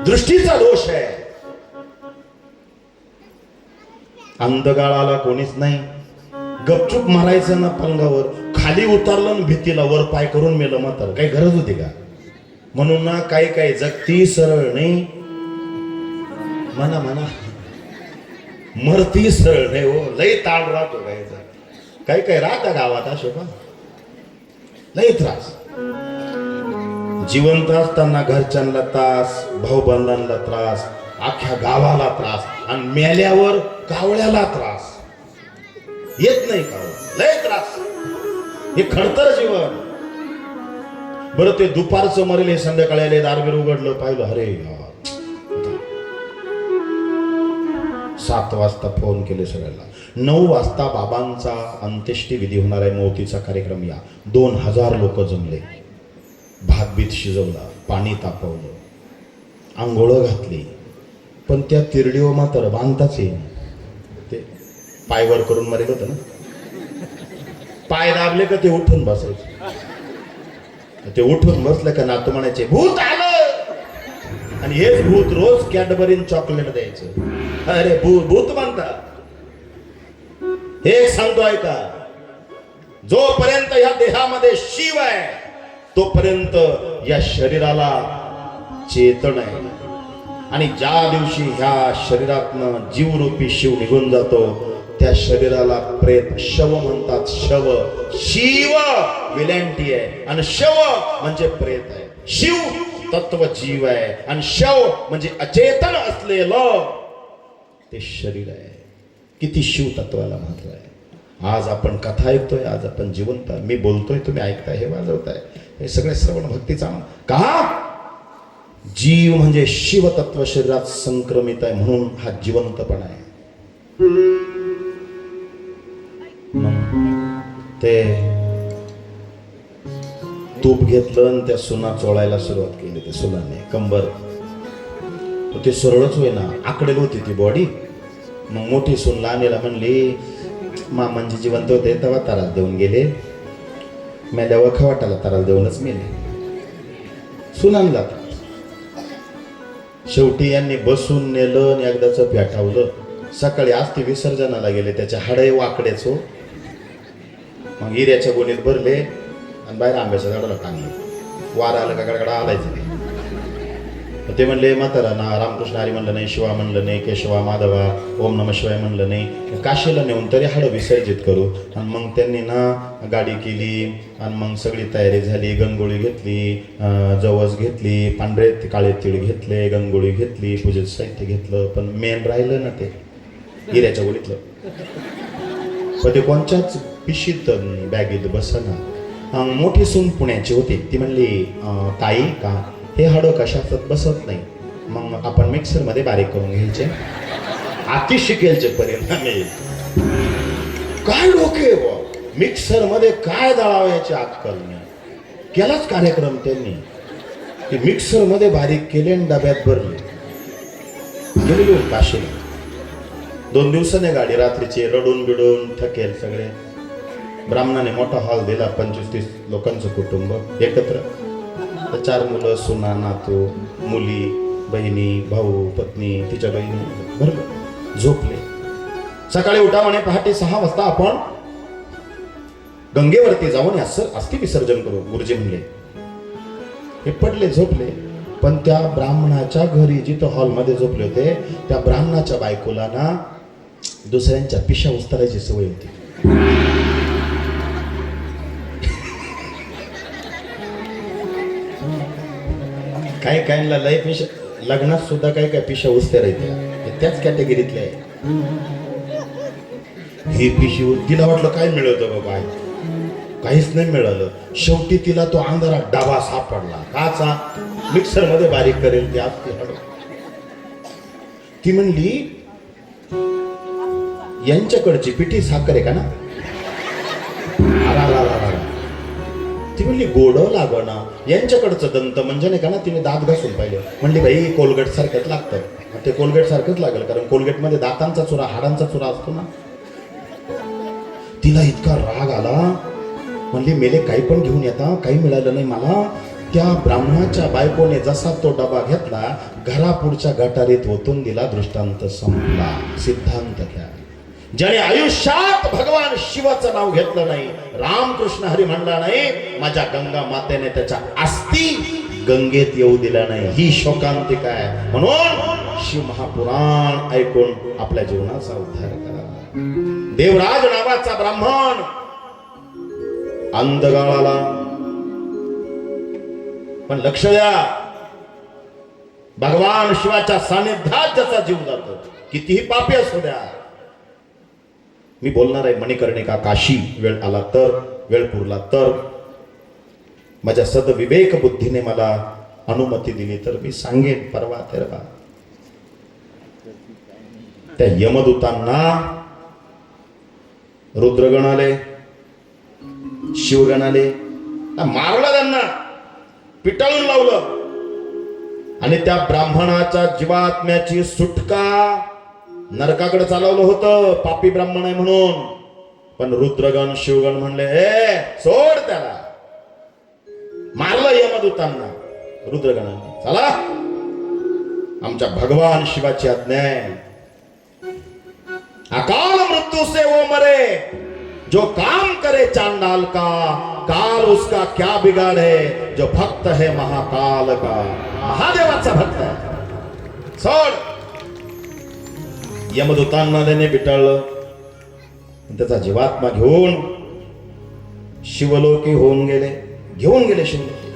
A: दृष्टीचा दोष आहे. अंधगाळाला कोणीच नाही. गपचूप मारायचं ना पलंगावर. खाली उतरलं ना भीतीला वर पाय करून मेलं मात्र काही गरज होती का? म्हणून ना काही काही जगती सरळ नाही म्हणा म्हणा, मरती सरळ नाही हो. लई ताळ राहतो काही काही राहता गावात अशो का लई त्रास. जिवंत असताना घरच्यांना त्रास, भाऊबंधांना त्रास, अख्ख्या गावाला त्रास, आणि मेल्यावर कावळ्याला त्रास. येत नाही का? लय त्रास. हे खडतर जीवन. बरं ते दुपारचं मरेल, हे संध्याकाळी आले, दारबीर उघडलं, पाहिलं, अरे 7 वाजता फोन केले सगळ्याला. 9 वाजता बाबांचा अंत्येष्टी विधी होणार आहे. मोतीचा कार्यक्रम. या 2000 लोक जमले. भातबीत शिजवला, पाणी तापवलं, आंघोळ घातली. पण त्या तिरडीवर मात्र बांधताच येईल. ते पायवर करून मरेल होतं ना. पाय दाबले का ते उठून बसायचे. ते उठून बसलं का नातू म्हणायचे भूत आलं. आणि हेच भूत रोज कॅडबरीन चॉकलेट द्यायचं. अरे भूत म्हणता. हे सांगतोय का? जोपर्यंत या देहामध्ये शिव आहे तोपर्यंत या शरीराला चेतन आहे. आणि ज्या दिवशी ह्या शरीरातनं जीवरूपी शिव निघून जातो त्या शरीराला प्रेत शव म्हणतात. शव. शिव विलँटी आहे आणि शव म्हणजे प्रेत आहे. शिव तत्व जीव आहे आणि शव म्हणजे अचेतन असलेलं ते शरीर आहे. किती शिव तत्वाला महत्व आहे. आज आपण कथा ऐकतोय, आज आपण जिवंत आहे. मी बोलतोय, तुम्ही ऐकताय, हे वाजवताय, हे सगळे श्रवण भक्तीचा का? जीव म्हणजे शिवतत्व शरीरात संक्रमित आहे म्हणून हा जिवंतपणा आहे. ते तूप घेतलं आणि त्या सुना चोळायला सुरुवात केली. ते सुनाने कंबर, ते सरळच होईना, आकडेल होती ती बॉडी. मग मोठी सून लहानीला म्हणली, मामांजी जिवंत होते तेव्हा तारास देऊन गेले, मेल्यावर खवाटाला तारास देऊनच मेले. सुनांना शेवटी यांनी बसून नेलं आणि एकदाच पेटावलं. सकाळी आज ते विसर्जनाला गेले, त्याचे हाडे वाकडेच हो. मग हिऱ्याच्या गोणीत भरले आणि बाहेर आंब्याच्या झाडाला टांगले. वारा आलं का गडगडा आलायचं ते म्हणले, म्हातारा ना रामकृष्ण हरी म्हणलं नाही, शिवा म्हणलं नाही, केशवा माधवा ओम नम शिवाय म्हणलं नाही, काशीला नेऊन तरी हाडं विसर्जित करू. आणि मग त्यांनी ना गाडी केली आणि मग सगळी तयारी झाली. गंगोळी घेतली, जवस घेतली, पांढरे काळे तीळ घेतले, गंगोळी घेतली, पूजेचं साहित्य घेतलं. पण मेन राहिलं ना ते हिऱ्याच्या गोळीतलं. पण ते कोणच्याच पिशीत बॅगेत बसना. मोठी सून पुण्याची होती, ती म्हणली, ताई का हे हाडं कशात बसत नाही, मग आपण मिक्सरमध्ये बारीक करून घ्यायचे. अति शिकेलचे परिणाम काय डोके मिक्सर मध्ये काय दळावायचे अक्कल नाही. केलाच कार्यक्रम त्यांनी, ते मिक्सर मध्ये बारीक केले आणि डब्यात भरले. गेले घेऊन काशीला. 2 दिवसाने गाडी, रात्रीची रडून बिडून थकेल सगळे. ब्राह्मणाने मोठा हॉल दिला, 25-30 लोकांचं कुटुंब एकत्र. 4 मुलं, सुना, नातू, मुली, बहिणी, भाऊ, पत्नी, तिच्या बहिणी भरलं. झोपले. सकाळी उठा म्हणे, पहाटे 6 वाजता आपण गंगेवरती जाऊन अस्थि विसर्जन करू, गुरुजी म्हणले. हे पडले, झोपले. पण त्या ब्राह्मणाच्या घरी जिथं हॉलमध्ये झोपले होते, त्या ब्राह्मणाच्या बायकोला ना दुसऱ्यांच्या पिशा उचलायची सवय होती. काही काहींना लय पिशा, लग्नात सुद्धा काही काही पिशा उचते राहते, त्याच कॅटेगरीतले आहे. ही पिशी तिला वाटलं काय मिळवतं बाबा, काहीच नाही मिळालं. शेवटी तिला तो अंधारा डबा सापडला, काचा, मिक्सर मध्ये बारीक करेल ते आज ते. ती म्हणली, यांच्याकडची पिठी साखर आहे का ना? ती म्हणली, गोड लागणा. यांच्याकडचं दंत म्हणजे नाही का ना, तिने दात घासून पाहिलं. म्हणली, भाई कोलगेट सारखंच लागतं. ते कोलगेट सारखंच लागेल, कारण कोलगेट मध्ये दातांचा चुरा, हाडांचा चुरा असतो ना. तिला इतका राग आला, म्हणली, मेले काही पण घेऊन येता, काही मिळालं नाही मला. त्या ब्राह्मणाच्या बायकोने जसा तो डबा घेतला, घरापुढच्या गटारीत ओतून दिला. दृष्टांत संपला. सिद्धांत घ्या. ज्याने आयुष्यात भगवान शिवाचं नाव घेतलं नाही, रामकृष्ण हरी म्हणला नाही, माझ्या गंगा मातेने त्याच्या अस्थी गंगेत येऊ दिला नाही. ही शोकांतिका आहे. म्हणून शिव महापुराण ऐकून आपल्या जीवनाचा उद्धार करा. देवराज नावाचा ब्राह्मण अंधगाळाला, पण लक्ष द्या, भगवान शिवाच्या सानिध्यात ज्याचा जीव जातो, कितीही पापी असू द्या. मी बोलणार आहे मणिकर्णिका काशी, वेळ आला तर, वेळ पुरला तर, माझ्या सदविवेक बुद्धीने मला अनुमती दिली तर मी सांगेन परवा तेरवा. त्या यमदूतांना रुद्रगण आले, शिवगण आले, मारलं, त्यांना पिटाळून लावलं. आणि त्या ब्राह्मणाच्या जीवात्म्याची सुटका नरकाकडे चालवलं होतं, पापी ब्राह्मण आहे म्हणून. पण रुद्रगण शिवगण म्हणले, ए सोड त्याला. मारलं यमदूतांना रुद्रगणांनी. चला, आमच्या भगवान शिवाची आज्ञा आहे, अकाल मृत्यू से वो मरे जो काम करे चांडाल का, काल उसका क्या बिगाड़े जो भक्त है महाकाल का. महादेवाचा भक्त आहे. सोड. यमदूतांना त्याने बिटाळलं. त्याचा जीवात्मा घेऊन शिवलोकी होऊन गेले, घेऊन गेले शिवलोकी.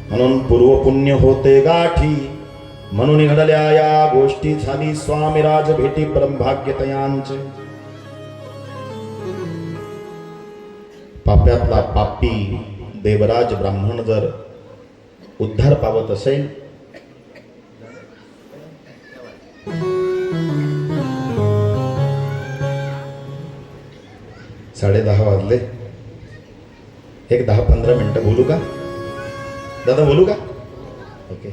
A: म्हणून पूर्वपुण्य होते गाठी, म्हणून घडल्या या गोष्टी झाली स्वामीराज भेटी परमभाग्य तयांचे. पाप्यातला पापी देवराज ब्राह्मण जर उद्धार पावत असेल, साडेदहा वाजले, एक 10-15 मिनिटं बोलू का दादा, बोलू का? ओके,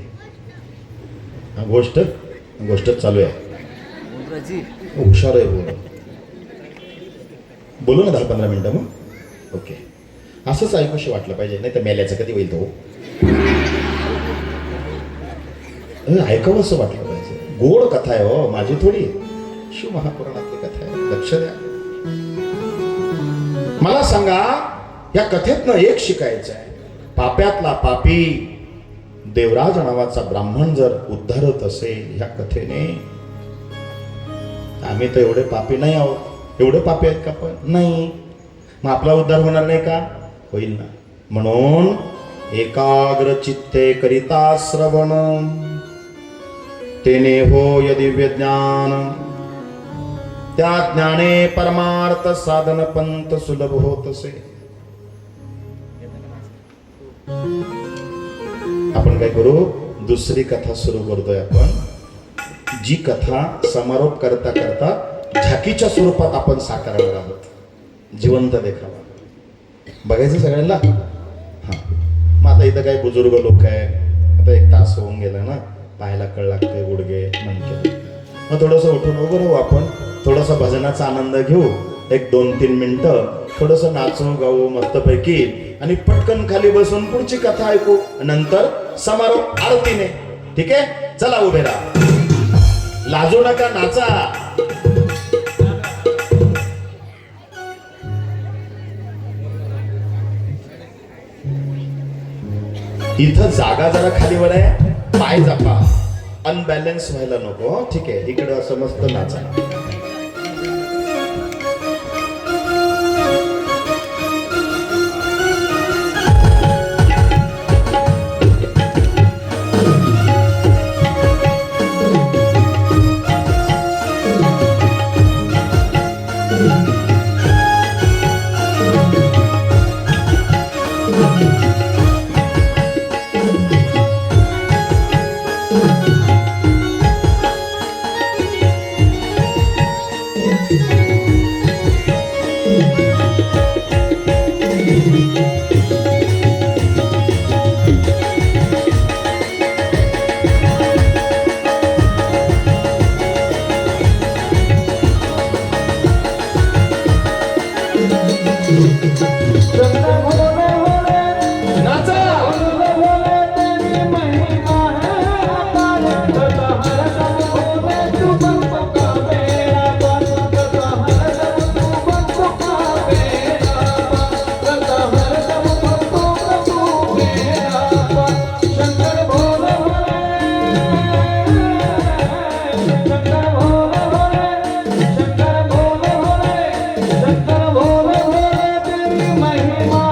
A: हा गोष्ट चालू आहे, हुशार आहे, बोलू ना 10-15 मिनिटं मग. ओके, असंच ऐकूशी वाटलं पाहिजे, नाही तर मेल्याचं कधी होईल तो. ऐकावं असं वाटलं पाहिजे. गोड कथा आहे हो माझी, थोडी शिवमहापुराणातली कथा आहे, लक्ष द्या. मला सांगा, या कथेतनं एक शिकायचं आहे, पाप्यातला पापी देवराज नावाचा ब्राह्मण जर उद्धारत असेल ह्या कथेने, आम्ही तर एवढे पापी नाही आहोत. एवढे पापी आहेत का? पण नाही. मग आपला उद्धार होणार नाही का? होईल ना. म्हणून एकाग्र चित्ते करिता श्रवण, तेने हो यदि ज्ञान, त्या ज्ञाने परमार्थ साधन पंथ सुलभ होत असे. आपण काय करू, दुसरी कथा सुरू करतोय आपण. जी कथा समारोप करता करता झाकीच्या स्वरूपात आपण साकारणार आहोत, जिवंत देखावा. बघायचं सगळ्यांना. हा, मग आता इथं काही बुजुर्ग लोक आहे, आता 1 तास होऊन गेला ना, पाहायला कळ लागते, गुडघे मनके. मग थोडंसं उठून उभं राहू आपण, थोडासा भजनाचा आनंद घेऊ, 1-2-3 मिनिटं थोडंसं नाचू गाऊ मस्तपैकी, आणि पटकन खाली बसून पुढची कथा ऐकू, नंतर समारोप आरतीने. ठीक आहे, चला उभे राहा, लाजू नका, नाचा. इथं जागा जरा खालीवर आहे, पाय जपा, अनबॅलन्स व्हायला नको. ठीक आहे, इकडं असं मस्त नाचा.
B: महिमा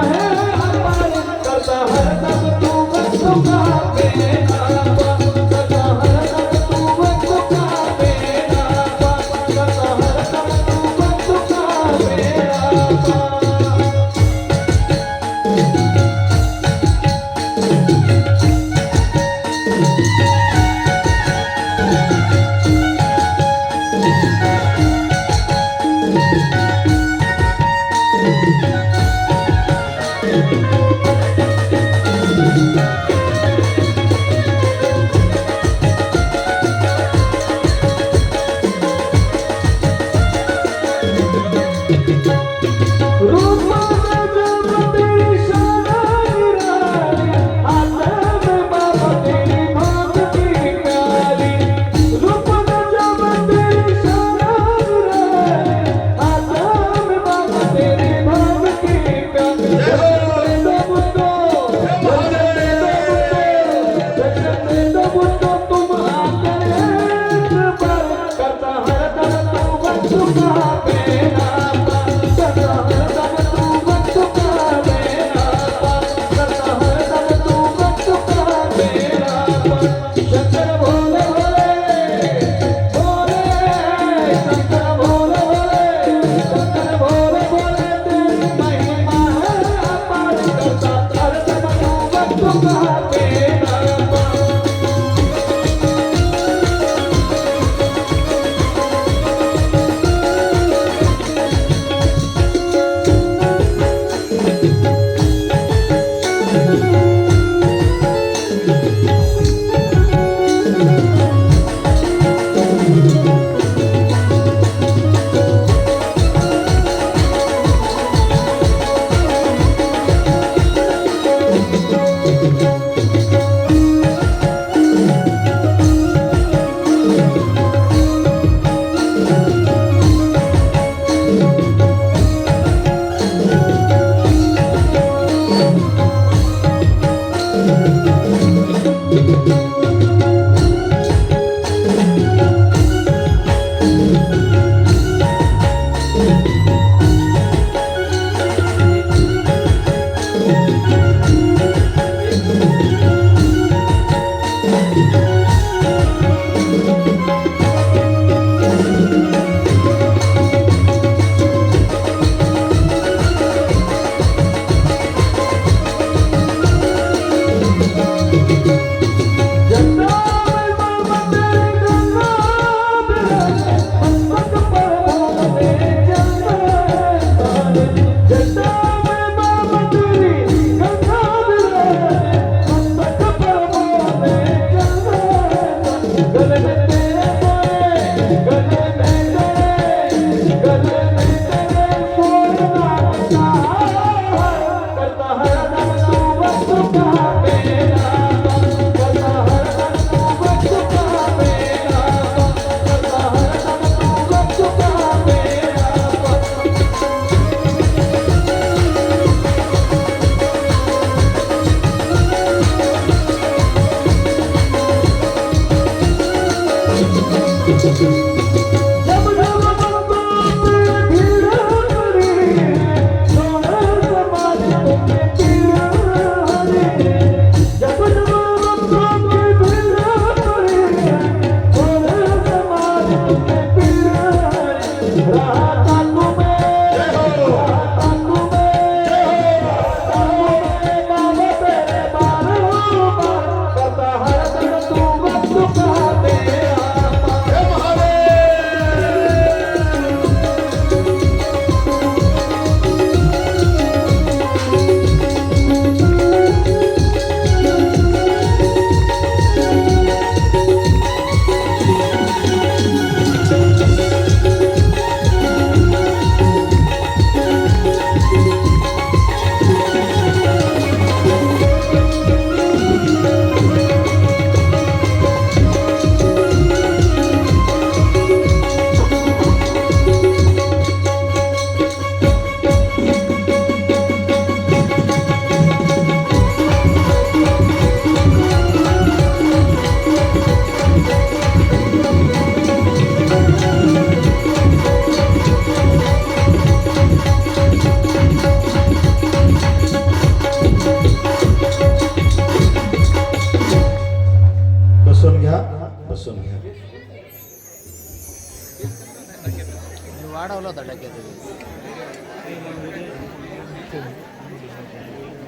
C: वाढवला होता टक्क्याचा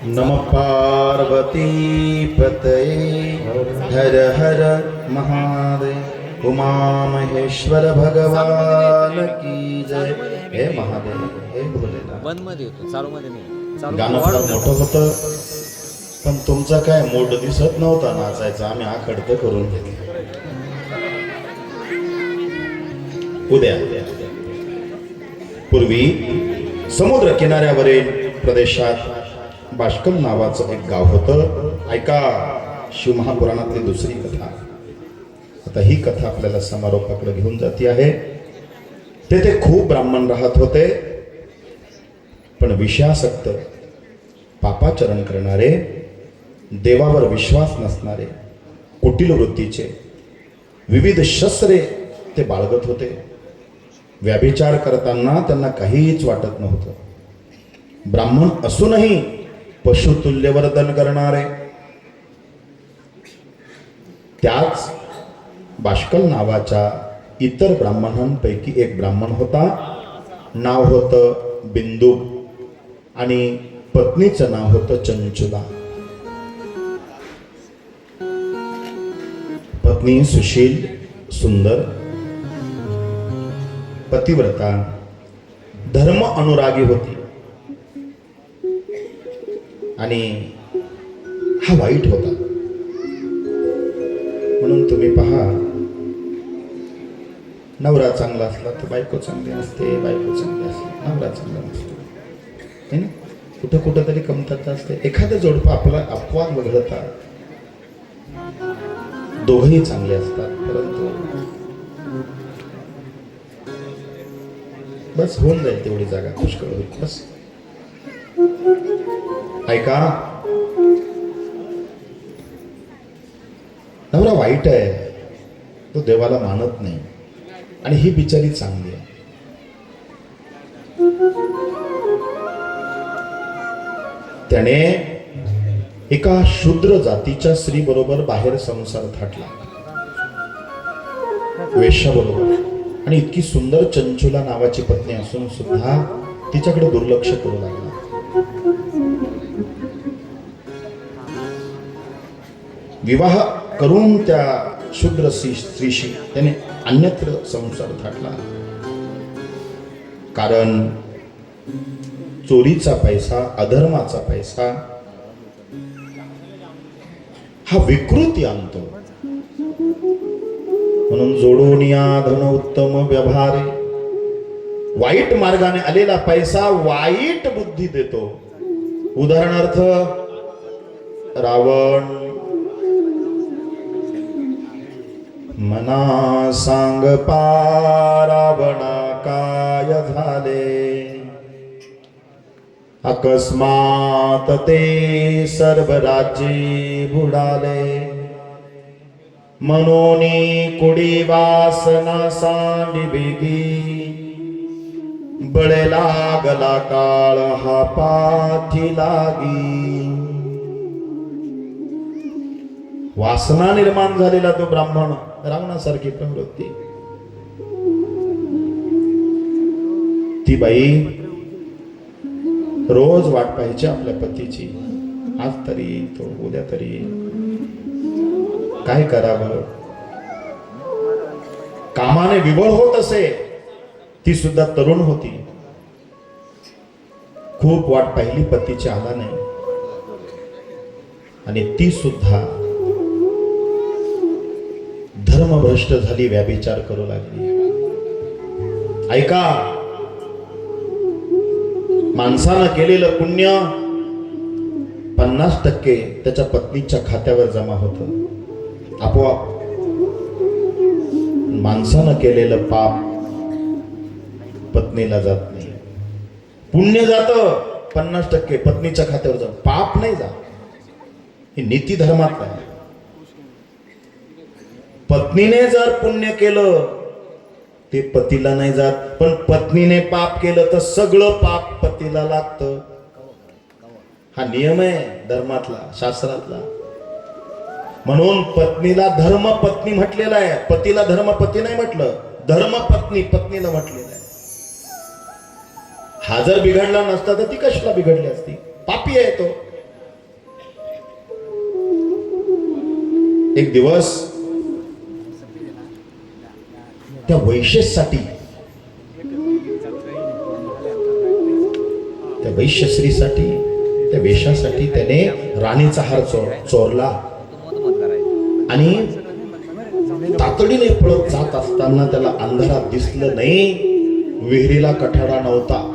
A: नम पार्वती पतये हर हर महादेव उमा महेश्वर भगवान की जय हे महादेव हे भोलेनाथ.
C: बंद मध्ये होतो, चालू मध्ये नाही. चालू
A: गाणं फार मोठं होतं पण तुमचा काय मूड दिसत नव्हता नाचायचा. आम्ही आखडतं करून घेतलं. उद्या पूर्वी समुद्र किनाऱ्यावरील प्रदेशात बाष्कल नावाचं एक गाव होतं. ऐका शिवमहापुराणातली दुसरी कथा. आता ही कथा आपल्याला समारोपाकडे घेऊन जाती आहे. तेथे खूप ब्राह्मण राहत होते पण विषयासक्त, पापाचरण करणारे, देवावर विश्वास नसणारे, कुटील वृत्तीचे, विविध शस्त्रे ते बाळगत होते. व्यभिचार करताना त्यांना काहीच वाटत नव्हतं. ब्राह्मण असूनही पशुतुल्य वर्तन करणारे. त्याच बाष्कल नावाच्या इतर ब्राह्मणांपैकी एक ब्राह्मण होता. नाव होतं बिंदू आणि पत्नीचं नाव होतं चंचुला. पत्नी सुशील, सुंदर, पतिव्रता, धर्म अनुरागी होती. आणि हा वाईट होता. म्हणून तुम्ही पहा, नवरा चांगला असला तर बायको चांगली असते, बायको चांगली असली नवरा चांगला नसतो. है ना? कुठं कुठं तरी कमतरता असते. एखादं जोडपं आपला अपवाद वगळता दोघंही चांगले असतात. परंतु बस होऊन जाईल तेवढी जागा, पुष्कळ होईल. बस ऐका, नवरा वाईट आहे, तो देवाला मानत नाही आणि ही बिचारी चांगली आहे. त्याने एका शूद्र जातीच्या स्त्री बरोबर बाहेर संसार थाटला, वेश्या बरोबर. आणि इतकी सुंदर चंचुला नावाची पत्नी असून सुद्धा तिच्याकडे दुर्लक्ष करू लागला. विवाह करून त्या शूद्र स्त्रीशी त्याने अन्यत्र संसार थाटला. कारण चोरीचा पैसा, अधर्माचा पैसा हा विकृती आणतो. म्हणून जोडून या धन उत्तम व्यवहारे. वाईट मार्गाने आलेला पैसा वाईट बुद्धी देतो. उदाहरणार्थ रावण. मना सांग पा रावणा काय झाले, अकस्मात ते सर्व राज्ये बुडाले. मनोनी कुडी वासना सांडी बेगी, बळे लागला काळ हा पाठी लागी. वासना निर्माण झालेला तो ब्राह्मण, रावणासारखी प्रवृत्ती. ती बाई रोज वाट पाहायची आपल्या पतीची. आज तरी येईल तो, उद्या तरी येईल. काय करावं? कामाने विवळ होत असे. ती सुद्धा तरुण होती. खूप वाट पाहिली, पतीची आला नाही. आणि ती सुद्धा धर्मभ्रष्ट झाली, व्यभिचार करू लागली. ऐका, माणसानं केलेलं पुण्य 50% त्याच्या पत्नीच्या खात्यावर जमा होतं आपोआप. माणसानं केलेलं पाप पत्नीला जात नाही. पुण्य जातं 50% पत्नीच्या खात्यावर जात, पाप नाही जात. ही नीती धर्मात आहे. पत्नीने जर पुण्य केलं ते पतीला नाही जात, पण पत्नीने पाप केलं तर सगळं पाप पतीला लागतं. हा नियम आहे धर्मातला, शास्त्रातला. म्हणून पत्नीला धर्मपत्नी म्हटलेला आहे, पतीला धर्मपती नाही म्हटलं. धर्मपत्नी पत्नीला म्हटलेलं आहे. हा जर बिघडला नसता तर ती कशाला बिघडली असती? पापी आहे तो. एक दिवस त्या वैश्यसाठी, त्या वैश्यश्रीसाठी, त्या वेशासाठी त्याने राणीचा हार चोरला आणि तातडीने पळत जात असताना त्याला अंधारात दिसलं नाही. विहिरीला कठाडा नव्हता.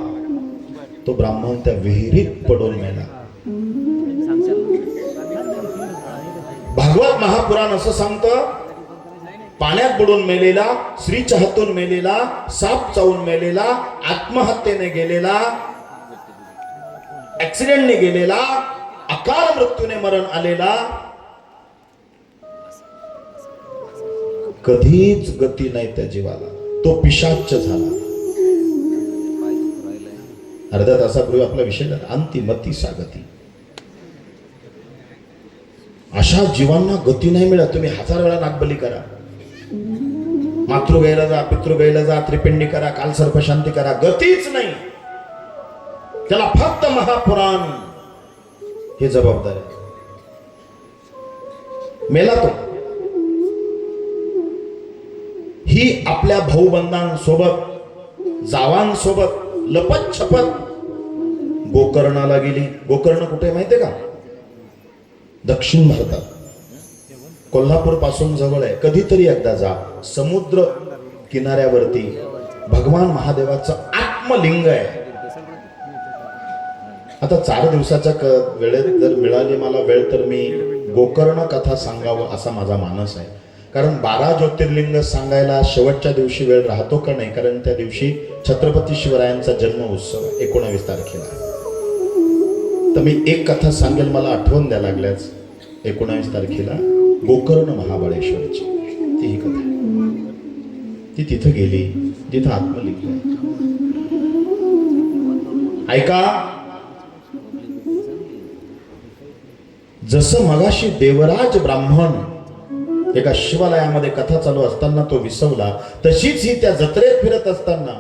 A: तो ब्राह्मण त्या विहिरीत पडून मेला. भागवत महापुराण असं सांगतं, पाण्यात बुडून मेलेला, स्त्रीच्या हातून मेलेला, साप चावून मेलेला, आत्महत्येने गेलेला, ऍक्सिडेंटने गेलेला, अकाल मृत्यूने मरण आलेला कधीच गती नाही त्या जीवाला. तो पिशाच्च झाला. अर्ध्या तासापूर्वी आपला विषय झाला, अंतिमती सागती. अशा जीवांना गती नाही मिळत. तुम्ही 1000 वेळा नागबली करा, मातृगैला जा, पितृगैला जा, त्रिपिंडी करा, कालसर्पशांती करा, गतीच नाही. त्याला फक्त महापुराण हे जबाबदार आहे. मेला तो. ही आपल्या भाऊबंधांसोबत, जावांसोबत लपत छपत गोकर्णाला गेली. गोकर्ण कुठे माहितीये का? दक्षिण भारतात, कोल्हापूर पासून जवळ आहे. कधीतरी एकदा जा. समुद्र किनाऱ्यावरती भगवान महादेवाचं आत्मलिंग आहे. आता 4 दिवसाच्या वेळेत जर मिळाली मला वेळ तर मी गोकर्ण कथा सांगावं असा माझा मानस आहे. कारण 12 ज्योतिर्लिंग सांगायला शेवटच्या दिवशी वेळ राहतो का नाही? कारण त्या दिवशी छत्रपती शिवरायांचा जन्म उत्सव 19 तारखेला. तर मी एक कथा सांगेल, मला आठवण द्या लागल्याच. 19 तारखेला गोकर्ण महाबळेश्वरची ती ही कथा. ती तिथं गेली जिथं आत्मलिंग आहे. ऐका, जसं मगाशी देवराज ब्राह्मण एका शिवालयामध्ये कथा चालू असताना तो विसवला, तशीच ही त्या जत्रेत फिरत असताना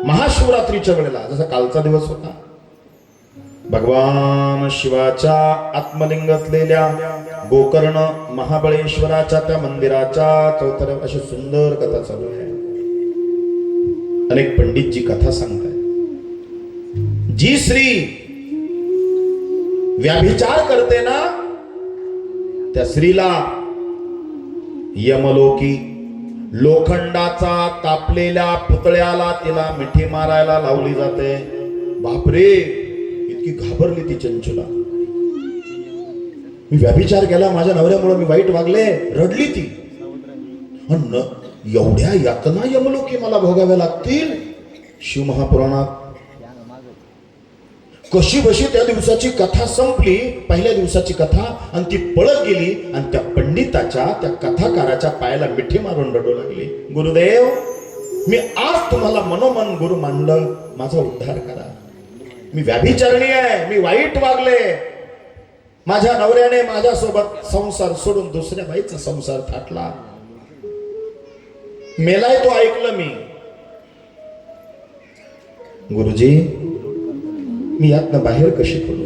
A: महाशिवरात्रीच्या वेळेला, जसा कालचा दिवस होता, भगवान शिवाच्या आत्मलिंग असलेल्या गोकर्ण महाबळेश्वराच्या त्या मंदिराच्या चौथऱ्यावर अशी सुंदर कथा चालू आहे. अनेक पंडितजी कथा सांगताय. जी स्त्री व्याभिचार करते ना, त्या स्त्रीला यमलोकी लोखंडाचा तापलेल्या पुतळ्याला तिला मिठी मारायला लावली जाते. बापरे, इतकी घाबरली ती चंचुला. मी व्याभिचार केला, माझ्या नवऱ्यामुळे मी वाईट वागले, रडली ती. एवढ्या यातना यमलोकी मला भोगाव्या लागतील? शिवमहापुराणात कशी बशी त्या दिवसाची कथा संपली, पहिल्या दिवसाची कथा, आणि ती पळत गेली आणि त्या पंडिताच्या, त्या कथाकाराच्या पायाला मिठी मारून रडू लागली. गुरुदेव, मी आज तुम्हाला मनोमन गुरु मानलं, माझा उद्धार करा. मी व्याभिचारणी आहे, मी वाईट वागले. माझ्या नवऱ्याने माझ्यासोबत संसार सोडून दुसऱ्या बाईचा संसार थाटला. मेलाय तो ऐकलं मी. गुरुजी, मी यातनं बाहेर कशी पडू?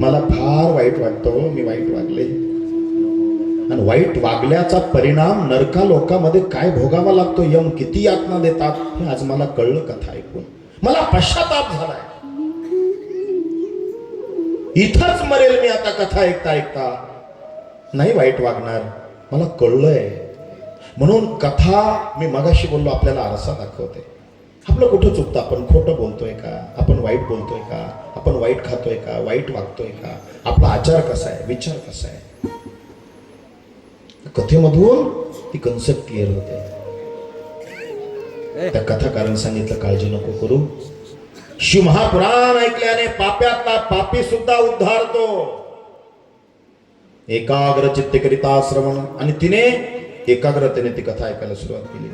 A: मला फार वाईट वाटतं. मी वाईट वागले आणि वाईट वागल्याचा परिणाम नरका लोकांमध्ये काय भोगावा लागतो, यम किती यातना देतात हे आज मला कळलं कथा ऐकून. मला पश्चाताप झालाय. इथंच मरेल मी आता कथा ऐकता ऐकता. नाही वाईट वागणार, मला कळलंय. म्हणून कथा, मी मगाशी बोललो, आपल्याला आरसा दाखवते. आपलं कुठं चुकतं? आपण खोटं बोलतोय का? आपण वाईट बोलतोय का? आपण वाईट खातोय का? वाईट वागतोय का? आपला आचार कसा आहे? विचार कसा आहे? कथेमधून ती कन्सेप्ट क्लिअर होते. त्या कथाकाराने सांगितलं, काळजी नको करू. शिवमहापुराण ऐकल्याने पाप्यातला पापी सुद्धा उद्धारतो. एकाग्र चित्तेकरिता श्रवण. आणि तिने एकाग्रतेने ती कथा ऐकायला सुरुवात केली.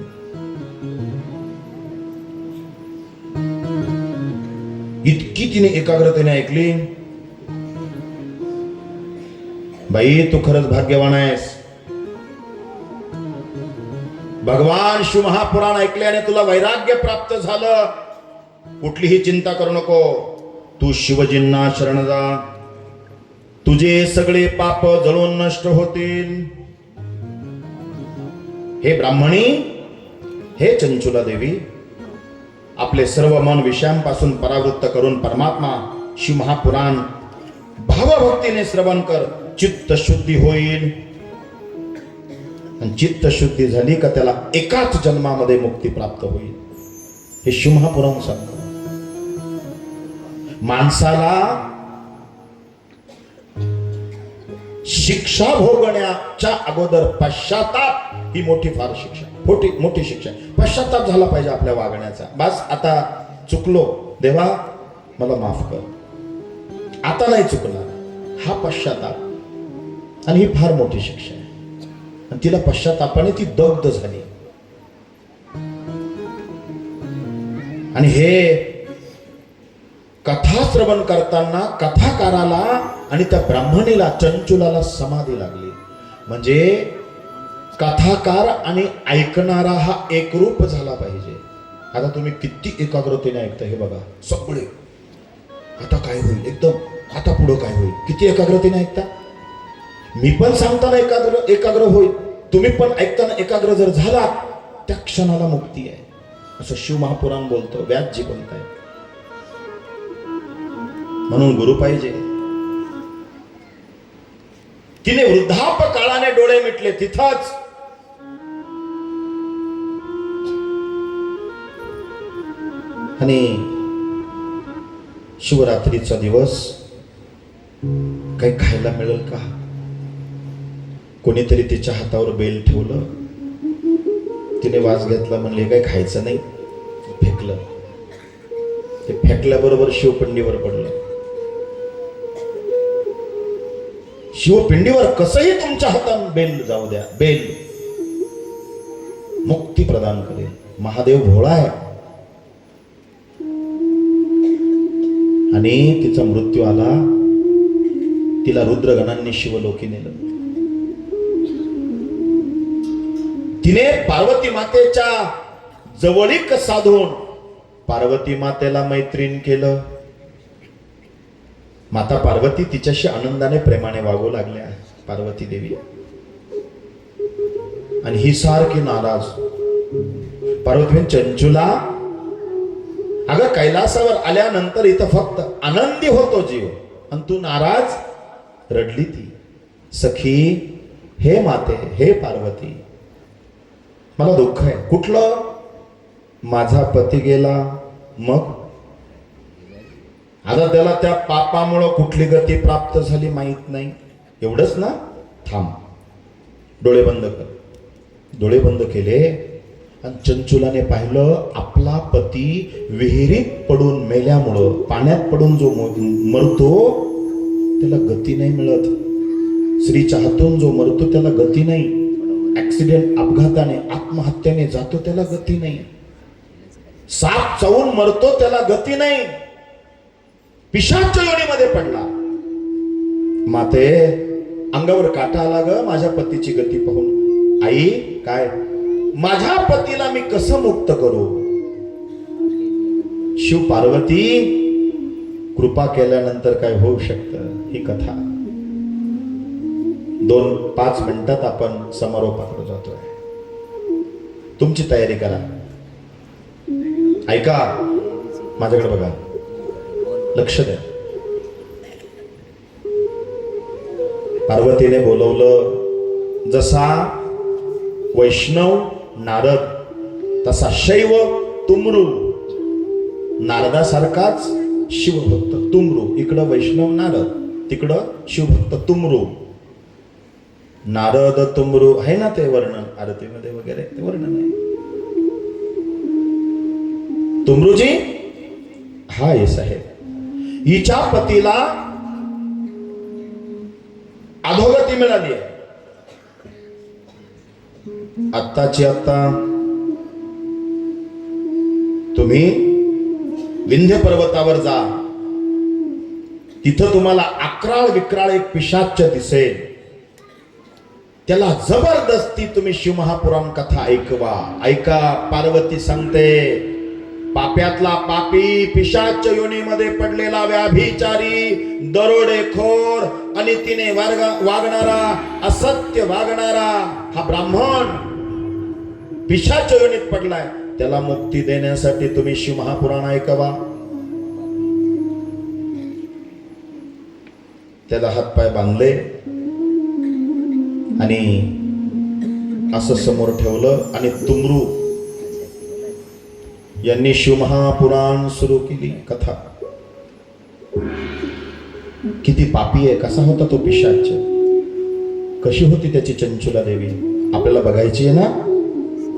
A: इतकी तिने एकाग्रतेने ऐकली. बाई, तू खरंच भाग्यवान आहेस. भगवान शिव महापुराण ऐकल्याने तुला वैराग्य प्राप्त झालं. कुठलीही चिंता करू नको. तू शिवजींना शरण जा, तुझे सगळे पाप जळून नष्ट होतील. हे ब्राह्मणी, हे चंचुला देवी, आपले सर्व मन विषयांपासून परावृत्त करून परमात्मा शिव महापुराण भावभक्तीने श्रवण कर. चित्त शुद्धी होईल. आणि चित्त शुद्धी झाली का त्याला एकाच जन्मामध्ये मुक्ती प्राप्त होईल. हे शिव महापुराण सांगतो. माणसाला शिक्षा भोगण्याच्या अगोदर पश्चाताप ही मोठी फार शिक्षा, मोठी शिक्षा. पश्चाताप झाला पाहिजे आपल्या वागण्याचा. बस आता चुकलो देवा मला माफ कर, आता नाही चुकणार, हा पश्चाताप. आणि ही फार मोठी शिक्षा आहे. आणि तिला पश्चातापाने ती दग्ध झाली. आणि हे कथा श्रवण करताना कथाकाराला आणि त्या ब्राह्मणीला चंचुलाला समाधी लागली. म्हणजे कथाकार आणि ऐकणारा हा एकरूप झाला पाहिजे. आता तुम्ही किती एकाग्रतेने ऐकता हे बघा. सगळे आता काय होईल, एकदम आता पुढं काय होईल, किती एकाग्रतेने ऐकता. मी पण सांगताना एकाग्र होईल, तुम्ही पण ऐकताना एकाग्र जर झाला त्या क्षणाला मुक्ती आहे, असं शिव महापुराण बोलतो, व्यासजी बोलताय. म्हणून गुरु पाहिजे. तिने वृद्धापकाळाने डोळे मिटले तिथंच. आणि शिवरात्रीचा दिवस काही खायला मिळेल का. कोणीतरी तिच्या हातावर बेल ठेवलं, तिने वास घेतला, म्हणले काही खायचं नाही, फेकलं. ते फेकल्याबरोबर शिवपिंडीवर पडलं. शिवपिंडीवर कसंही तुमच्या हातात बेल जाऊ द्या, बेल मुक्ती प्रदान करेल. महादेव भोळा आहे. आणि तिचा मृत्यू आला, तिला रुद्रगणांनी शिवलोकी नेलं. तिने पार्वती मातेच्या जवळीक साधून पार्वती मातेला मैत्रीण केलं. माता पार्वती तिच्याशी आनंदाने प्रेमाने वागू लागल्या, पार्वती देवी. आणि ही सारखी नाराज. पार्वती चंचुला, अगं कैलासावर आल्यानंतर इथं फक्त आनंदी होतो जीव, आणि तू नाराज. रडली ती. सखी, हे माते, हे पार्वती, मला दुःख आहे. कुठलं. माझा पती गेला, मग आता त्याला त्या पापामुळं कुठली गती प्राप्त झाली माहित नाही. एवढंच ना. थांब, डोळे बंद कर. डोळे बंद केले आणि चंचुलाने पाहिलं आपला पती विहिरीत पडून मेल्यामुळं, पाण्यात पडून जो मरतो त्याला गती नाही मिळत. स्त्रीच्या हातून जो मरतो त्याला गती नाही. ऍक्सिडेंट, अपघाताने, आत्महत्येने जातो त्याला गती नाही. साप चावून मरतो त्याला गती नाही. पिशाच योनीमध्ये पडला. माते, अंगावर काटा आला ग माझ्या पतीची गती पाहून. आई, काय माझ्या पतीला मी कसं मुक्त करू. शिव पार्वती कृपा केल्यानंतर काय होऊ शकतं ही कथा 2-5 मिनिटात आपण समारोपाकडे जातोय. तुमची तयारी करा. ऐका, माझ्याकडे बघा, लक्ष द्या. पार्वतीने बोलवलं. जसा वैष्णव नारद, तसा शैव तुमरू. नारदासारखाच शिवभक्त तुमरू. इकडं वैष्णव नारद, तिकडं शिवभक्त तुमरू. नारद तुमरू आहे ना ते वर्णन आरतीमध्ये वगैरे, ते वर्णन आहे. तुमरूजी हा येस आहे. हिच्या पतीला अधोगती मिळाली आहे. आत्ताची आत्ता तुम्ही विंध्य पर्वतावर जा. तिथं तुम्हाला अक्राळ विक्राळ एक पिशाच दिसेल. त्याला जबरदस्ती तुम्ही शिवमहापुराण कथा ऐकवा. ऐका, पार्वती सांगते, पाप्यातला पापी, पिशाच योनीमध्ये पडलेला व्याभिचारी, दरोडेखोर आणि तिने वागणारा, असत्य वागणारा हा ब्राह्मण पिशाच योनीत पडलाय. त्याला मुक्ती देण्यासाठी तुम्ही शिवमहापुराण ऐकावा. त्याला हातपाय बांधले आणि असं समोर ठेवलं आणि तुमरू यांनी शिवमहापुराण सुरू केली. कथा किती पापी आहे, कसा होता तो पिशाच, कशी होती त्याची चंचुला देवी, आपल्याला बघायची आहे ना.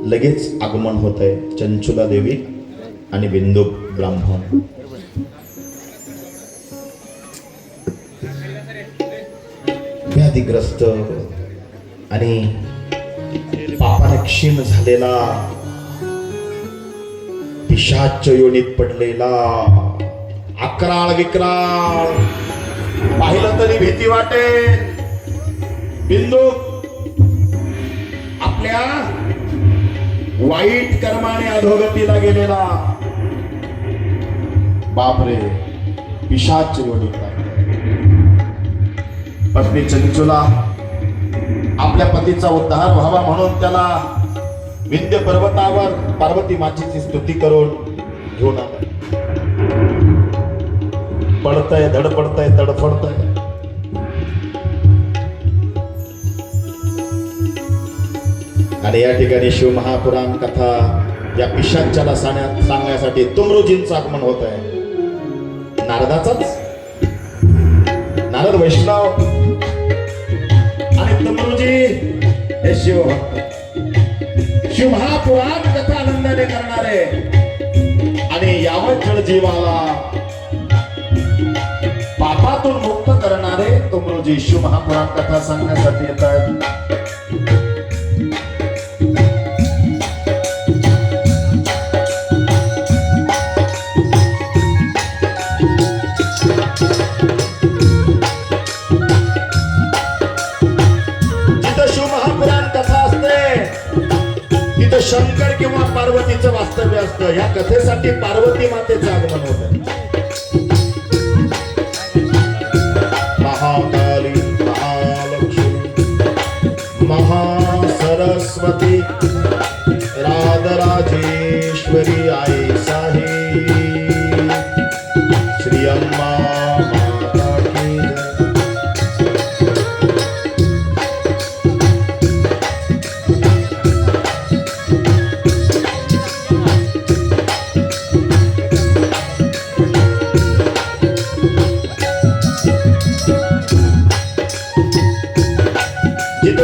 A: लगेच आगमन होत आहे चंचुला देवी आणि बिंदू ब्राह्मण. व्याधिग्रस्त आणि पापाने क्षीण झालेला, पिशाच योनीत पडलेला, अकराळ विक्राळ, पाहिलं तरी भीती वाटे. बिंदू आपल्या वाईट कर्माने अधोगतीला गेलेला, बापरे, पिशाच योनीत. पत्नी चंचुला आपल्या पतीचा उद्धार व्हावा म्हणून त्याला विंध्य पर्वतावर पार्वती मातेची स्तुती करून घेऊन आला. पडतय, धडपडतय, तडफडतय. आणि या ठिकाणी शिवमहापुराण कथा या पिशाच्याला सांगण्यासाठी तुमरुजींचं आगमन होत आहे. नारदाचाच, नारद वैष्णव आणि तुमरुजी हे शिवमहापुराण कथा आनंदाने करणारे आणि यावत जळ जीवाला पापातून मुक्त करणारे तुमरुजी शिवमहापुराण कथा सांगण्यासाठी येत आहेत. शंकर किंवा पार्वतीचं वास्तव्य असतं. या कथेसाठी पार्वती मातेचं आगमन होतं. महाकाली, महालक्ष्मी, महासरस्वती, राजराजेश्वरी आई साही, श्री अम्मा माता की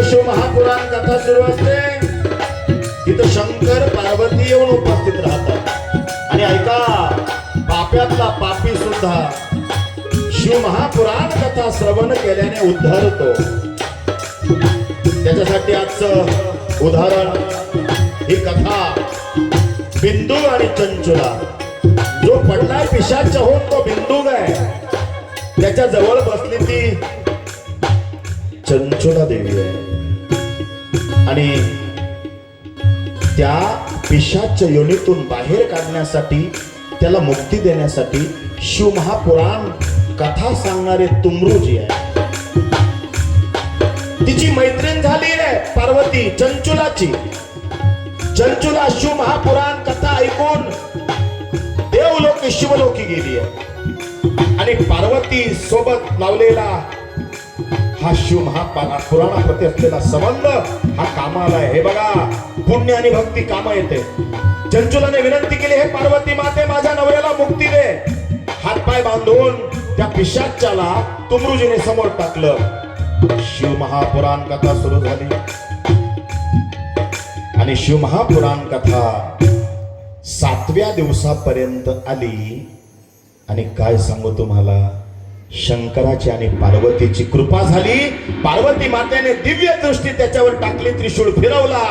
A: शिवमहापुराण कथा सुरू असते तिथं शंकर पार्वती येऊन उपस्थित राहतात. आणि ऐका, पाप्यातला पापी सुद्धा शिवमहापुराण कथा श्रवण केल्याने उद्धारतो. त्याच्यासाठी आजचं उदाहरण ही कथा बिंदू आणि चंचुला. जो पडलाय पिशाच होऊन तो बिंदू आहे, त्याच्या जवळ बसली ती चंचुला देवी आहे. आणि त्या पिशाच योनीतून बाहेर काढण्यासाठी, त्याला मुक्ती देण्यासाठी शिवमहापुराण कथा सांगणारे तुमरुजी आहे. तिची मैत्रीण झाली आहे पार्वती चंचुलाची. चंचुला शिवमहापुराण कथा ऐकून देवलोकी शिवलोकी गेली आहे. आणि पार्वती सोबत लावलेला हा शिवमहापुराणाप्रती असलेला संबंध हा कामाला आहे. हे बघा, पुण्य आणि भक्ती कामा येते. चंचुलाने विनंती केली, हे पार्वती माते, माझ्या नवऱ्याला मुक्ती दे. हातपाय बांधून त्या पिशाच्याला तुमरुजीने समोर टाकलं. शिवमहापुराण कथा सुरू झाली. आणि शिवमहापुराण कथा 7व्या दिवसापर्यंत आली. आणि काय सांगू तुम्हाला, शंकराची आणि पार्वतीची कृपा झाली. पार्वती मातेने दिव्य दृष्टी त्याच्यावर टाकली, त्रिशूळ फिरवला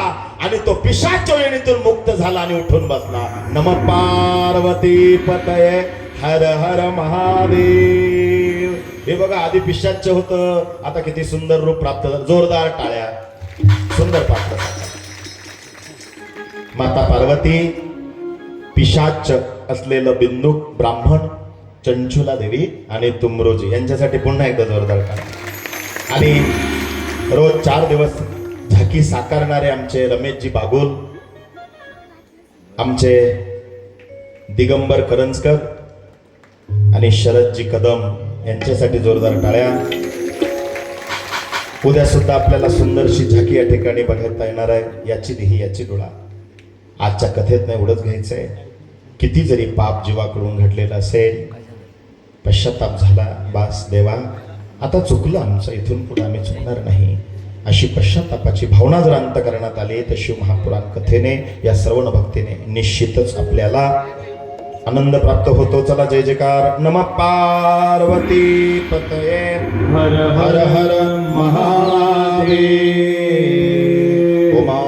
A: आणि तो पिशाच योनीतून मुक्त झाला आणि उठून बसला. नमः पार्वती पतये हर हर महादेव. हे बघा, आधी पिशाच होतं, आता किती सुंदर रूप प्राप्त झालं. जोरदार टाळ्या, सुंदर पात्र. माता पार्वती पिशाच असलेलं बिंदू ब्राह्मण, चंचुला देवी आणि तुमरोजी यांच्यासाठी पुन्हा एकदा जोरदार टाळ्या. आणि रोज 4 दिवस झाकी साकारणारे आमचे रमेशजी बागुल, आमचे दिगंबर करंजकर आणि शरदजी कदम यांच्यासाठी जोरदार टाळ्या. उद्या सुद्धा आपल्याला सुंदरशी झाकी या ठिकाणी बघता येणार आहे. याची देही याची डोळा. आजच्या कथेत नाही एवढंच घ्यायचंय, किती जरी पाप जीवाकडून घडलेलं असेल, पश्चाताप झाला, बास देवा आता चुकलं आमचं, इथून पुढे आम्ही चुकणार नाही, अशी पश्चातापाची भावना जर अंतकरणात आली तर शिवमहापुराण कथेने, या श्रवण भक्तीने निश्चितच आपल्याला आनंद प्राप्त होतो. चला जय जयकार. नमः पार्वती पतये
B: हर
A: हर हर
B: महादेव.
A: उमा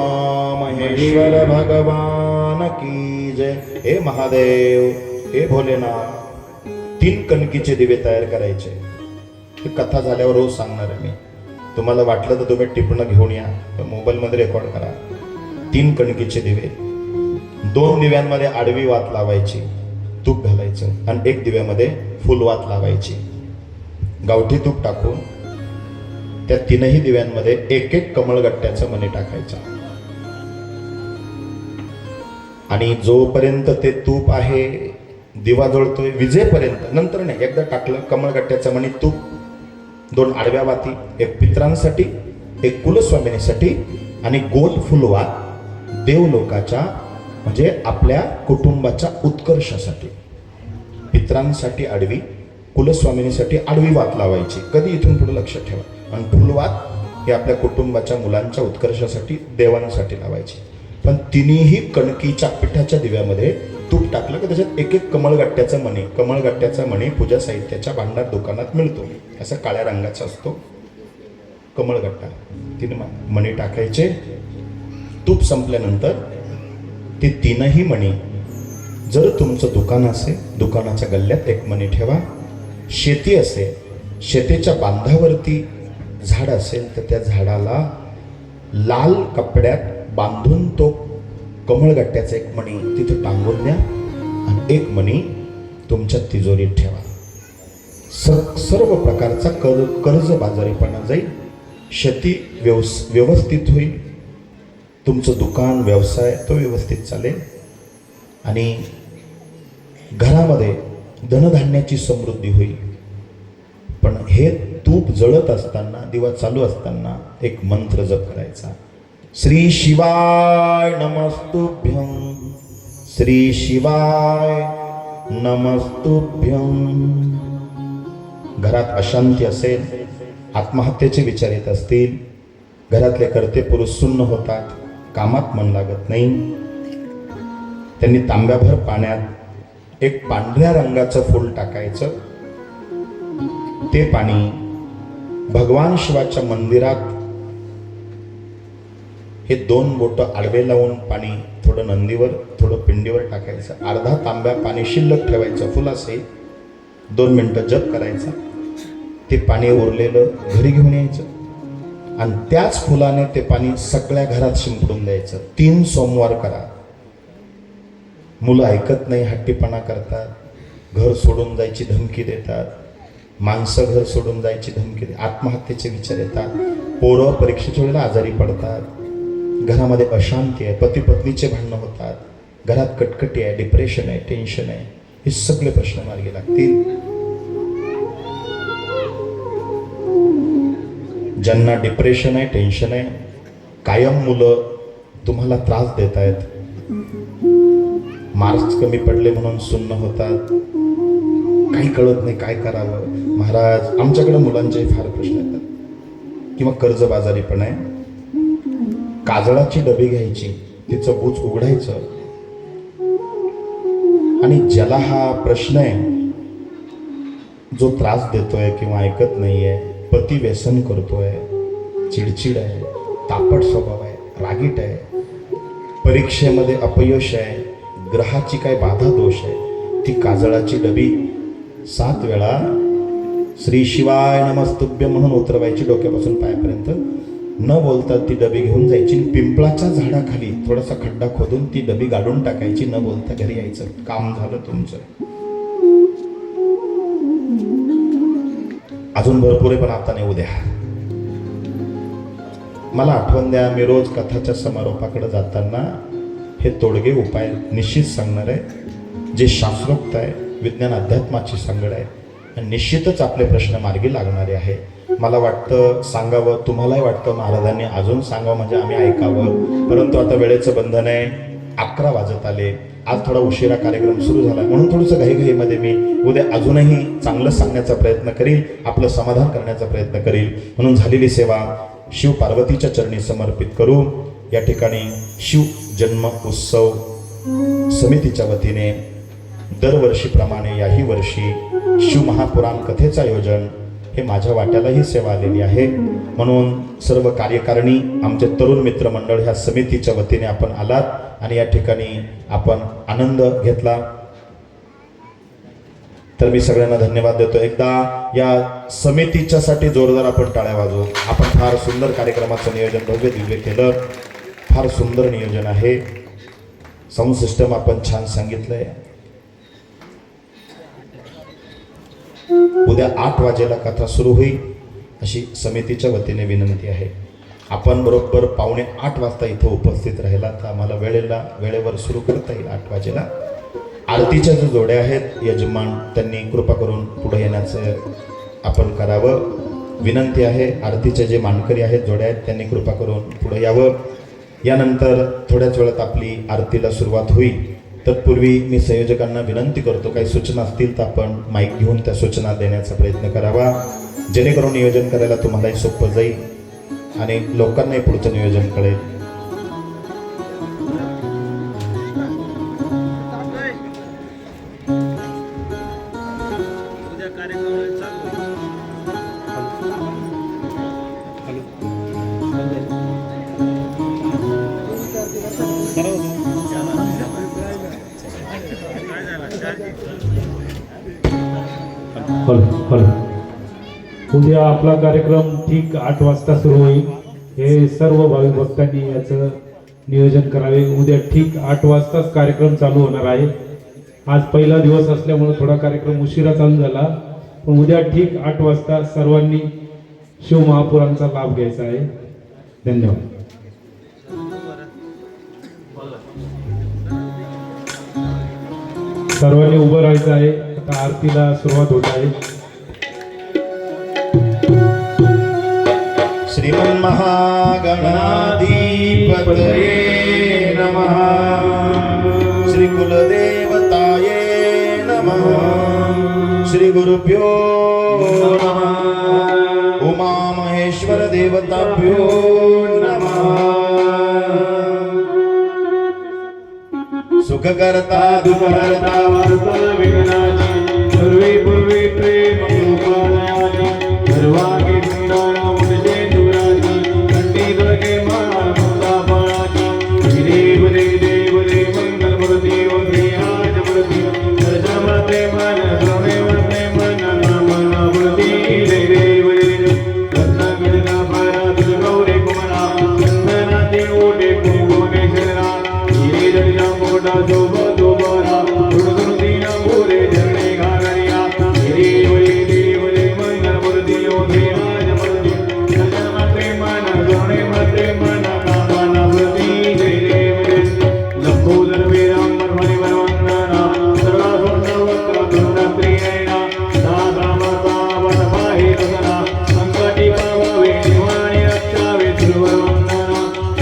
A: महेश्वर भगवान की जय. हे महादेव, हे भोलेनाथ, 3 कणकीचे दिवे तयार करायचे. ही कथा झाल्यावर रोज सांगणार आहे मी. तुम्हाला वाटलं तर तुम्ही टिपणं घेऊन या, मोबाईलमध्ये रेकॉर्ड करा. 3 कणकीचे दिवे, 2 दिव्यांमध्ये आडवी वात लावायची, तूप घालायचं, आणि 1 दिव्यामध्ये फुलवात लावायची. गावठी तूप टाकून त्या 3ही दिव्यांमध्ये 1-1 कमळगट्ट्याचं मणी टाकायचं. आणि जोपर्यंत ते तूप आहे, दिवा जळतोय, विजेपर्यंत, नंतर नाही, एकदा टाकलं कमळगट्ट्याचं मणी, तूप, 2 आडव्या वाती, 1 पित्रांसाठी, 1 कुलस्वामिनीसाठी, आणि गोल फुलवात देवलोकाच्या म्हणजे आपल्या कुटुंबाच्या उत्कर्षासाठी. पित्रांसाठी आडवी, कुलस्वामिनीसाठी आडवी वात लावायची. कधी इथून पुढे लक्ष ठेवा. आणि फुलवात हे आपल्या कुटुंबाच्या मुलांच्या उत्कर्षासाठी, देवांसाठी लावायची. पण 3ही कणकीच्या पिठाच्या दिव्यामध्ये तूप टाकलं की त्याच्यात 1-1 कमळगट्ट्याचा मणी. कमळगट्ट्याचा मणी पूजा साहित्याच्या भांडार दुकानात मिळतो, असा काळ्या रंगाचा असतो कमळगट्टा. 3 मणी टाकायचे. तूप संपल्यानंतर ते 3ही मणी, जर तुमचं दुकान असेल, दुकानाच्या गल्ल्यात 1 मणी ठेवा. शेती असेल, शेतीच्या बांधावरती झाड असेल तर त्या झाडाला लाल कपड्यात बांधून तो कमळगट्ट्याचा 1 मणी तिथं टांगून द्या, आणि 1 मणी तुमच्या तिजोरीत ठेवा. सर्व प्रकारचा कर्ज बाजारीपणा जाईल, शेती व्यवस्थित होईल, तुमचं दुकान व्यवसाय तो व्यवस्थित चालेल, आणि घरामध्ये धनधान्याची समृद्धी होईल. पण हे तूप जळत असताना, दिवा चालू असताना 1 मंत्र जप करायचा. श्री शिवाय नमस्तुभ्यं, श्री शिवाय नमस्तुभ्यं. घरात अशांती असेल, आत्महत्येचे विचार येत असतील, घरातले कर्ते पुरुष सुन्न होतात, कामात मन लागत नाही, त्यांनी तांब्याभर पाण्यात 1 पांढऱ्या रंगाचं फूल टाकायचं. ते पाणी भगवान शिवाच्या मंदिरात हे 2 बोटं आडवे लावून पाणी थोडं नंदीवर, थोडं पिंडीवर टाकायचं. अर्धा तांब्या पाणी शिल्लक ठेवायचं फुलासहित. 2 मिनिटं जप करायचा. ते पाणी उरलेलं घरी घेऊन यायचं, आणि त्याच फुलाने ते पाणी सगळ्या घरात शिंपडून द्यायचं. 3 सोमवार करा. मुलं ऐकत नाही, हट्टीपणा करतात, घर सोडून जायची धमकी देतात, माणसं घर सोडून जायची धमकी देतात, आत्महत्येचे विचार येतात, पोरं परीक्षेच्या वेळेला आजारी पडतात, घरामध्ये अशांती आहे, पती पत्नीचे भांडणं होतात, घरात कटकटी आहे, डिप्रेशन आहे, टेन्शन आहे, हे सगळे प्रश्न मार्गी लागतील. ज्यांना डिप्रेशन आहे, टेन्शन आहे, कायम मुलं तुम्हाला त्रास देत आहेत, मार्क्स कमी पडले म्हणून सुन्न होतात, काही कळत नाही काय करावं, महाराज आमच्याकडे मुलांचे फार प्रश्न येतात, किंवा कर्जबाजारी पण आहे. काजळाची डबी घ्यायची, तिचं बूच उघडायचं, आणि ज्याला हा प्रश्न आहे, जो त्रास देतोय किंवा ऐकत नाहीये, पती व्यसन करतोय, चिडचिड आहे, तापट स्वभाव आहे, रागीट आहे, परीक्षेमध्ये अपयश आहे, ग्रहाची काय बाधा दोष आहे, ती काजळाची डबी 7 वेळा श्री शिवाय नमस्तुभ्यं म्हणून उतरवायची डोक्यापासून पायापर्यंत, न बोलता ती डबी घेऊन जायची आणि पिंपळाच्या झाडाखाली थोडासा खड्डा खोदून ती डबी गाडून टाकायची, न बोलता घरी यायचं. काम झालं तुमचं. अजून भरपूर आहे पण आता नाही, उद्या. मला आठवण द्या, मी रोज कथाच्या समारोपाकडे जाताना हे तोडगे उपाय निश्चित सांगणार आहे, जे शास्त्रोक्त आहे, विज्ञान अध्यात्माची सांगड आहे आणि निश्चितच आपले प्रश्न मार्गी लागणारे आहे. मला वाटतं सांगावं, तुम्हालाही वाटतं महाराजांनी अजून सांगावं म्हणजे आम्ही ऐकावं, परंतु आता वेळेचं बंधन आहे. 11 वाजत आले. आज थोडा उशिरा कार्यक्रम सुरू झाला म्हणून थोडंसं घाईघाईमध्ये मी उद्या अजूनही चांगलं सांगण्याचा प्रयत्न करील, आपलं समाधान करण्याचा प्रयत्न करील. म्हणून झालेली सेवा शिव पार्वतीच्या चरणी समर्पित करू. या ठिकाणी शिव जन्म उत्सव समितीच्या वतीने दरवर्षीप्रमाणे याही वर्षी शिव महापुराण कथेचं आयोजन हे माझ्या वाट्यालाही सेवा आलेली आहे. म्हणून सर्व कार्यकारिणी, आमचे तरुण मित्रमंडळ ह्या समितीच्या वतीने आपण आलात आणि या ठिकाणी आपण आनंद घेतला, तर मी सगळ्यांना धन्यवाद देतो. एकदा या समितीच्यासाठी जोरदार आपण टाळ्या वाजवू. आपण फार सुंदर कार्यक्रमाचं नियोजन भव्य दिव्य केलं, फार सुंदर नियोजन आहे. साऊंड सिस्टम आपण छान सांगितलंय. उद्या 8 वाजेला कथा सुरू होईल अशी समितीच्या वतीने विनंती आहे. आपण बरोबर 7:45 वाजता इथं उपस्थित राहिला तर आम्हाला वेळेवर सुरू करता येईल. 8 वाजेला आरतीच्या ज्या जोड्या आहेत यजमान त्यांनी कृपा करून पुढे येण्याचं आपण करावं, विनंती आहे. आरतीचे जे मानकरी आहेत, जोड्या आहेत, त्यांनी कृपा करून पुढे यावं. यानंतर थोड्याच वेळात आपली आरतीला सुरुवात होईल. तत्पूर्वी मी संयोजकांना विनंती करतो, काही सूचना असतील तर आपण माईक घेऊन त्या सूचना देण्याचा प्रयत्न करावा, जेणेकरून नियोजन करायला तुम्हालाही सोपं जाईल आणि लोकांनाही पुढचं नियोजन कळेल.
B: उद्या आपला कार्यक्रम ठीक 8 वाजता सुरू होईल. हे सर्व भाविक भक्तांनी याचं नियोजन करावे. उद्या ठीक 8 वाजताच कार्यक्रम चालू होणार आहे. आज पहिला दिवस असल्यामुळे थोडा कार्यक्रम उशिरा चालू झाला, पण उद्या ठीक 8 वाजता सर्वांनी शिव महापुराणचा लाभ घ्यायचा आहे. धन्यवाद. सर्वांनी उभं राहायचं आहे. आता आरतीला सुरुवात होत आहे.
A: श्रीमन्महागणाधिपतये नमः. श्री कुलदेवताये नमः. श्री गुरुभ्यो नमः. उमा महेश्वर देवताभ्यो नमः. सुखकर्ता दुःखहर्ता विघ्नाची सर्वे पूर्वे प्रेम गोपालयानी सर्वांगी सुंदर मुझे दुराजी कंठी दुर्गे माला मुक्ता पाळाची देव रे मंगल मूर्ती ओ श्रीराज मूर्ती दर्शनते मन सोने मन नाम मूर्ती देव रे रत्नागिरीला पारा गौरी कुमारा चंदना देवोटे कुंभमेश्वरा हिरे दर्या मोठा शोभा दोबारा गुरुदीना पुरे झरणे घागरिया देव रे मंगल मूर्ती ओ श्रीराज मूर्ती दर्शनते मन सोने मन कामना मूर्ती देव रे लंबोदर वीरांबर मणिवरवंदना सर्वा सुंदर प्रियैना दादा माता वनपाहि रसना संकटी पावे निवाणी रक्षावे सुरवंदना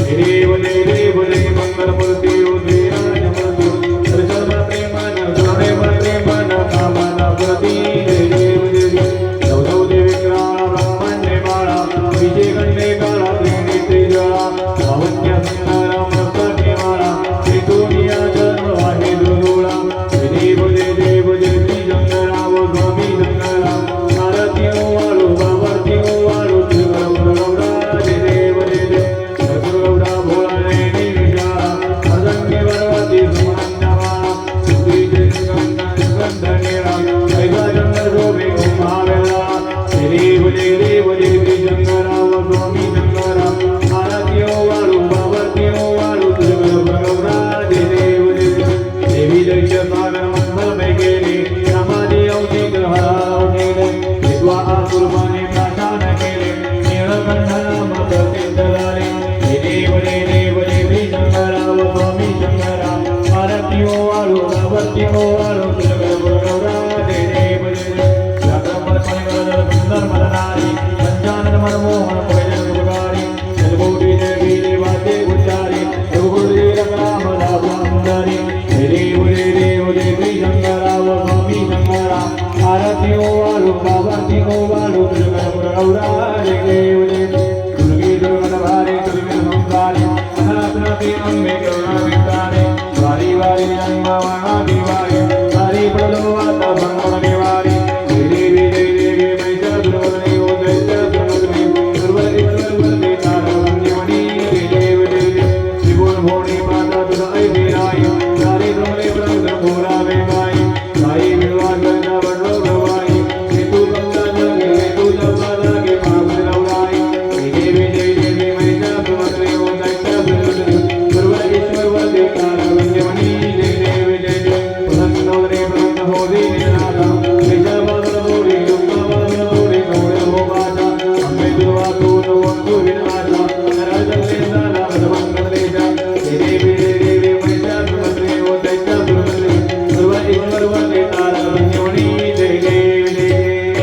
A: देव रे मंगल मूर्ती ओ श्रीराज मूर्ती दर्शनते मन सोने मन कामना मूर्ती देव रे नवदव देविका ब्रह्मण्य माळा विजय गंडे काळा त्रिनेत्री ज्वाळा लावण्य सुंदरा मस्तकी माळा त्रिकोणीया जन
D: तिंगो वालो तुझे गौरा जय देव जय देव जागरण परिवार सुंदर मननारी पंचानन मनमोहन भजन गुणकारी जगबोधि देवी देवाते गुचारी रघुगुरुदेव राम रामदारी जय देव जय देव जय श्री शंकरा वो स्वामी शंकरा आरती हो वालो बाबा हो वालो तुझे गौरा जय देव जय देव दुर्गे दुर्गन भारे दुर्गे संसारी अनाथनाथी अम्बे करुणा वितारे वारी वारी अंबावाणा दिवारी वारी प्रलो आता भंगण निवारी जय देवी मैत्र दुर्वदने ओ दैत्य दुर्वदने दुर्वदने दुर्वदने तारवन्यमणि जय देव त्रिभुवन भोणी माता तुझ ऐराई सारे ब्रह्मणे ब्रह्म घोरा वेगाई साई विवाद गंगा वडलो भवाई हेतु गंगा लगे हेतु जपा लगे पावन लवराई जय देवी मैत्र दुर्वदने ओ दैत्य दुर्वदने दुर्वदेश्वर वदे तारवन्यमणि जय देव प्रसन्नोदरे प्रसन्न होदे निनादा निजा बदल होदे दुर्गा बदल होदे गौरे हो बाजा अम्बे दुर्वा तो वंदु विनाशा नरजले साला भगवंत देजा जय देवी मैत्र दुर्वदने ओ दैत्य दुर्वदने दुर्वदेश्वर वदे तारवन्यमणि जय देव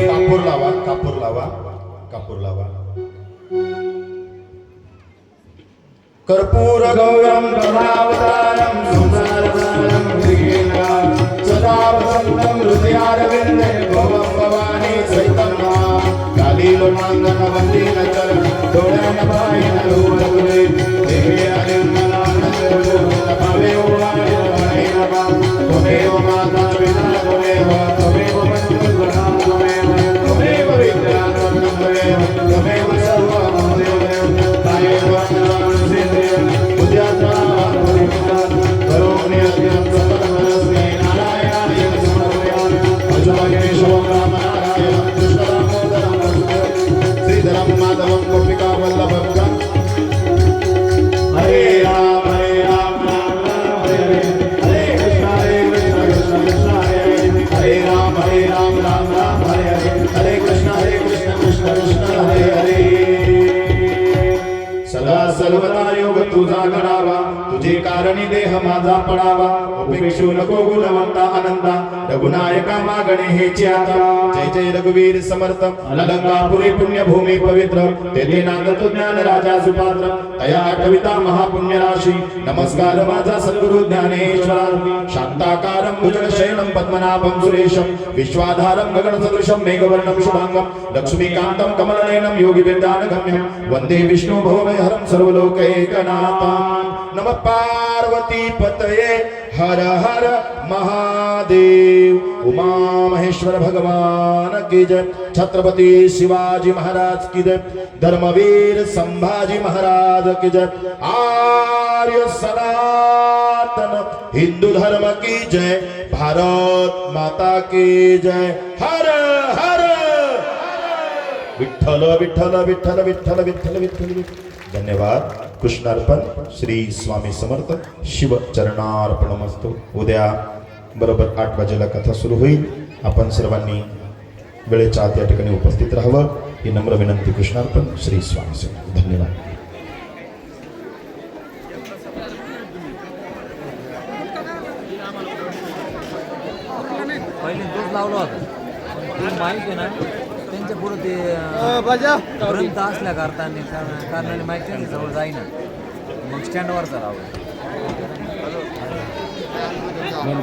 A: कापूर लावा कापूर लावा कापूर लावा कर्पूर गौरम करुणावतारम संसारसारम श्रीकेन्द्रम सदा वसंतम हृदयारविंदे भवं भवानी सहितं नमामि कालीलोलांगन वंदे चरण डोळ्यान पाहिन रूपगुणे देवी निर्मला नमस्ते त्वमेव माता पिता त्वमेव त्वमेव पंचभूता त्वमेव त्वमेव विद्या त्वमेव त्वमेव सर्वं देवदेव कायेन वाचा मनसेन्द्रियं बुद्ध्यात्मना करोमि यज्ञं सकलमनस्मै नारायणाय समर्पयामि अजुताकेशवं रामनारायणं कृष्णदामोदरं वसुदेवं श्रीधरं माधवं गोपिकावल्लभं हरे राम राम राम हरे हरे कृष्ण कृष्ण हरे राम राम हरे कृष्ण कृष्ण हरे हरे सदा सर्वदा योग तुझा गणावा तुझे कारणी देह माझा पडावा उपेक्षू नको गुणवंता अनंता रघुनायका मागणे हेची आता जय जय रघुवीर समर्थ अलंकापुरी पुण्यभूमी पवित्र तेथे नांदतो ज्ञान राजा सुपात्र तया आठविता महापुण्य राशी नमस्कार माझा सद्गुरु ज्ञानेश्वर शांताकारं भुजगशयनं पद्मनाभं सुरेशं विश्वाधारं गगनसदृशं मेघवर्णं शुभांगं लक्ष्मीकान्तं कमलनयनं योगिवेदान्तगम्यं वन्दे विष्णु भवभयहरं सर्वलोकैकनाथं नमः पार्वती पतये हर हर महादेव उमा महेश्वर भगवान की जय छत्रपति शिवाजी महाराज की जय धर्मवीर संभाजी महाराज की जय आर्य सनातन हिंदू धर्म की जय भारत माता की जय हर हर विठ्ठल विठ्ठल विठ्ठल विठ्ठल विठ्ठल विठ्ठल धन्यवाद कृष्णार्पण श्री स्वामी समर्थ शिव चरणार्पणमस्तु उद्या बरोबर 8 वाजेला कथा सुरू होईल आपण सर्वांनी वेळेच्या आत या ठिकाणी उपस्थित राहावं ही नम्र विनंती कृष्णार्पण श्री स्वामी समर्थ धन्यवाद
C: पहिले तोच लावला होता माहीत आहे ना त्यांच्या पुढे ते ग्रंथ असल्या कारणाने माहीत त्यांच्या जवळ जाईना मग स्टँडवरचा लावला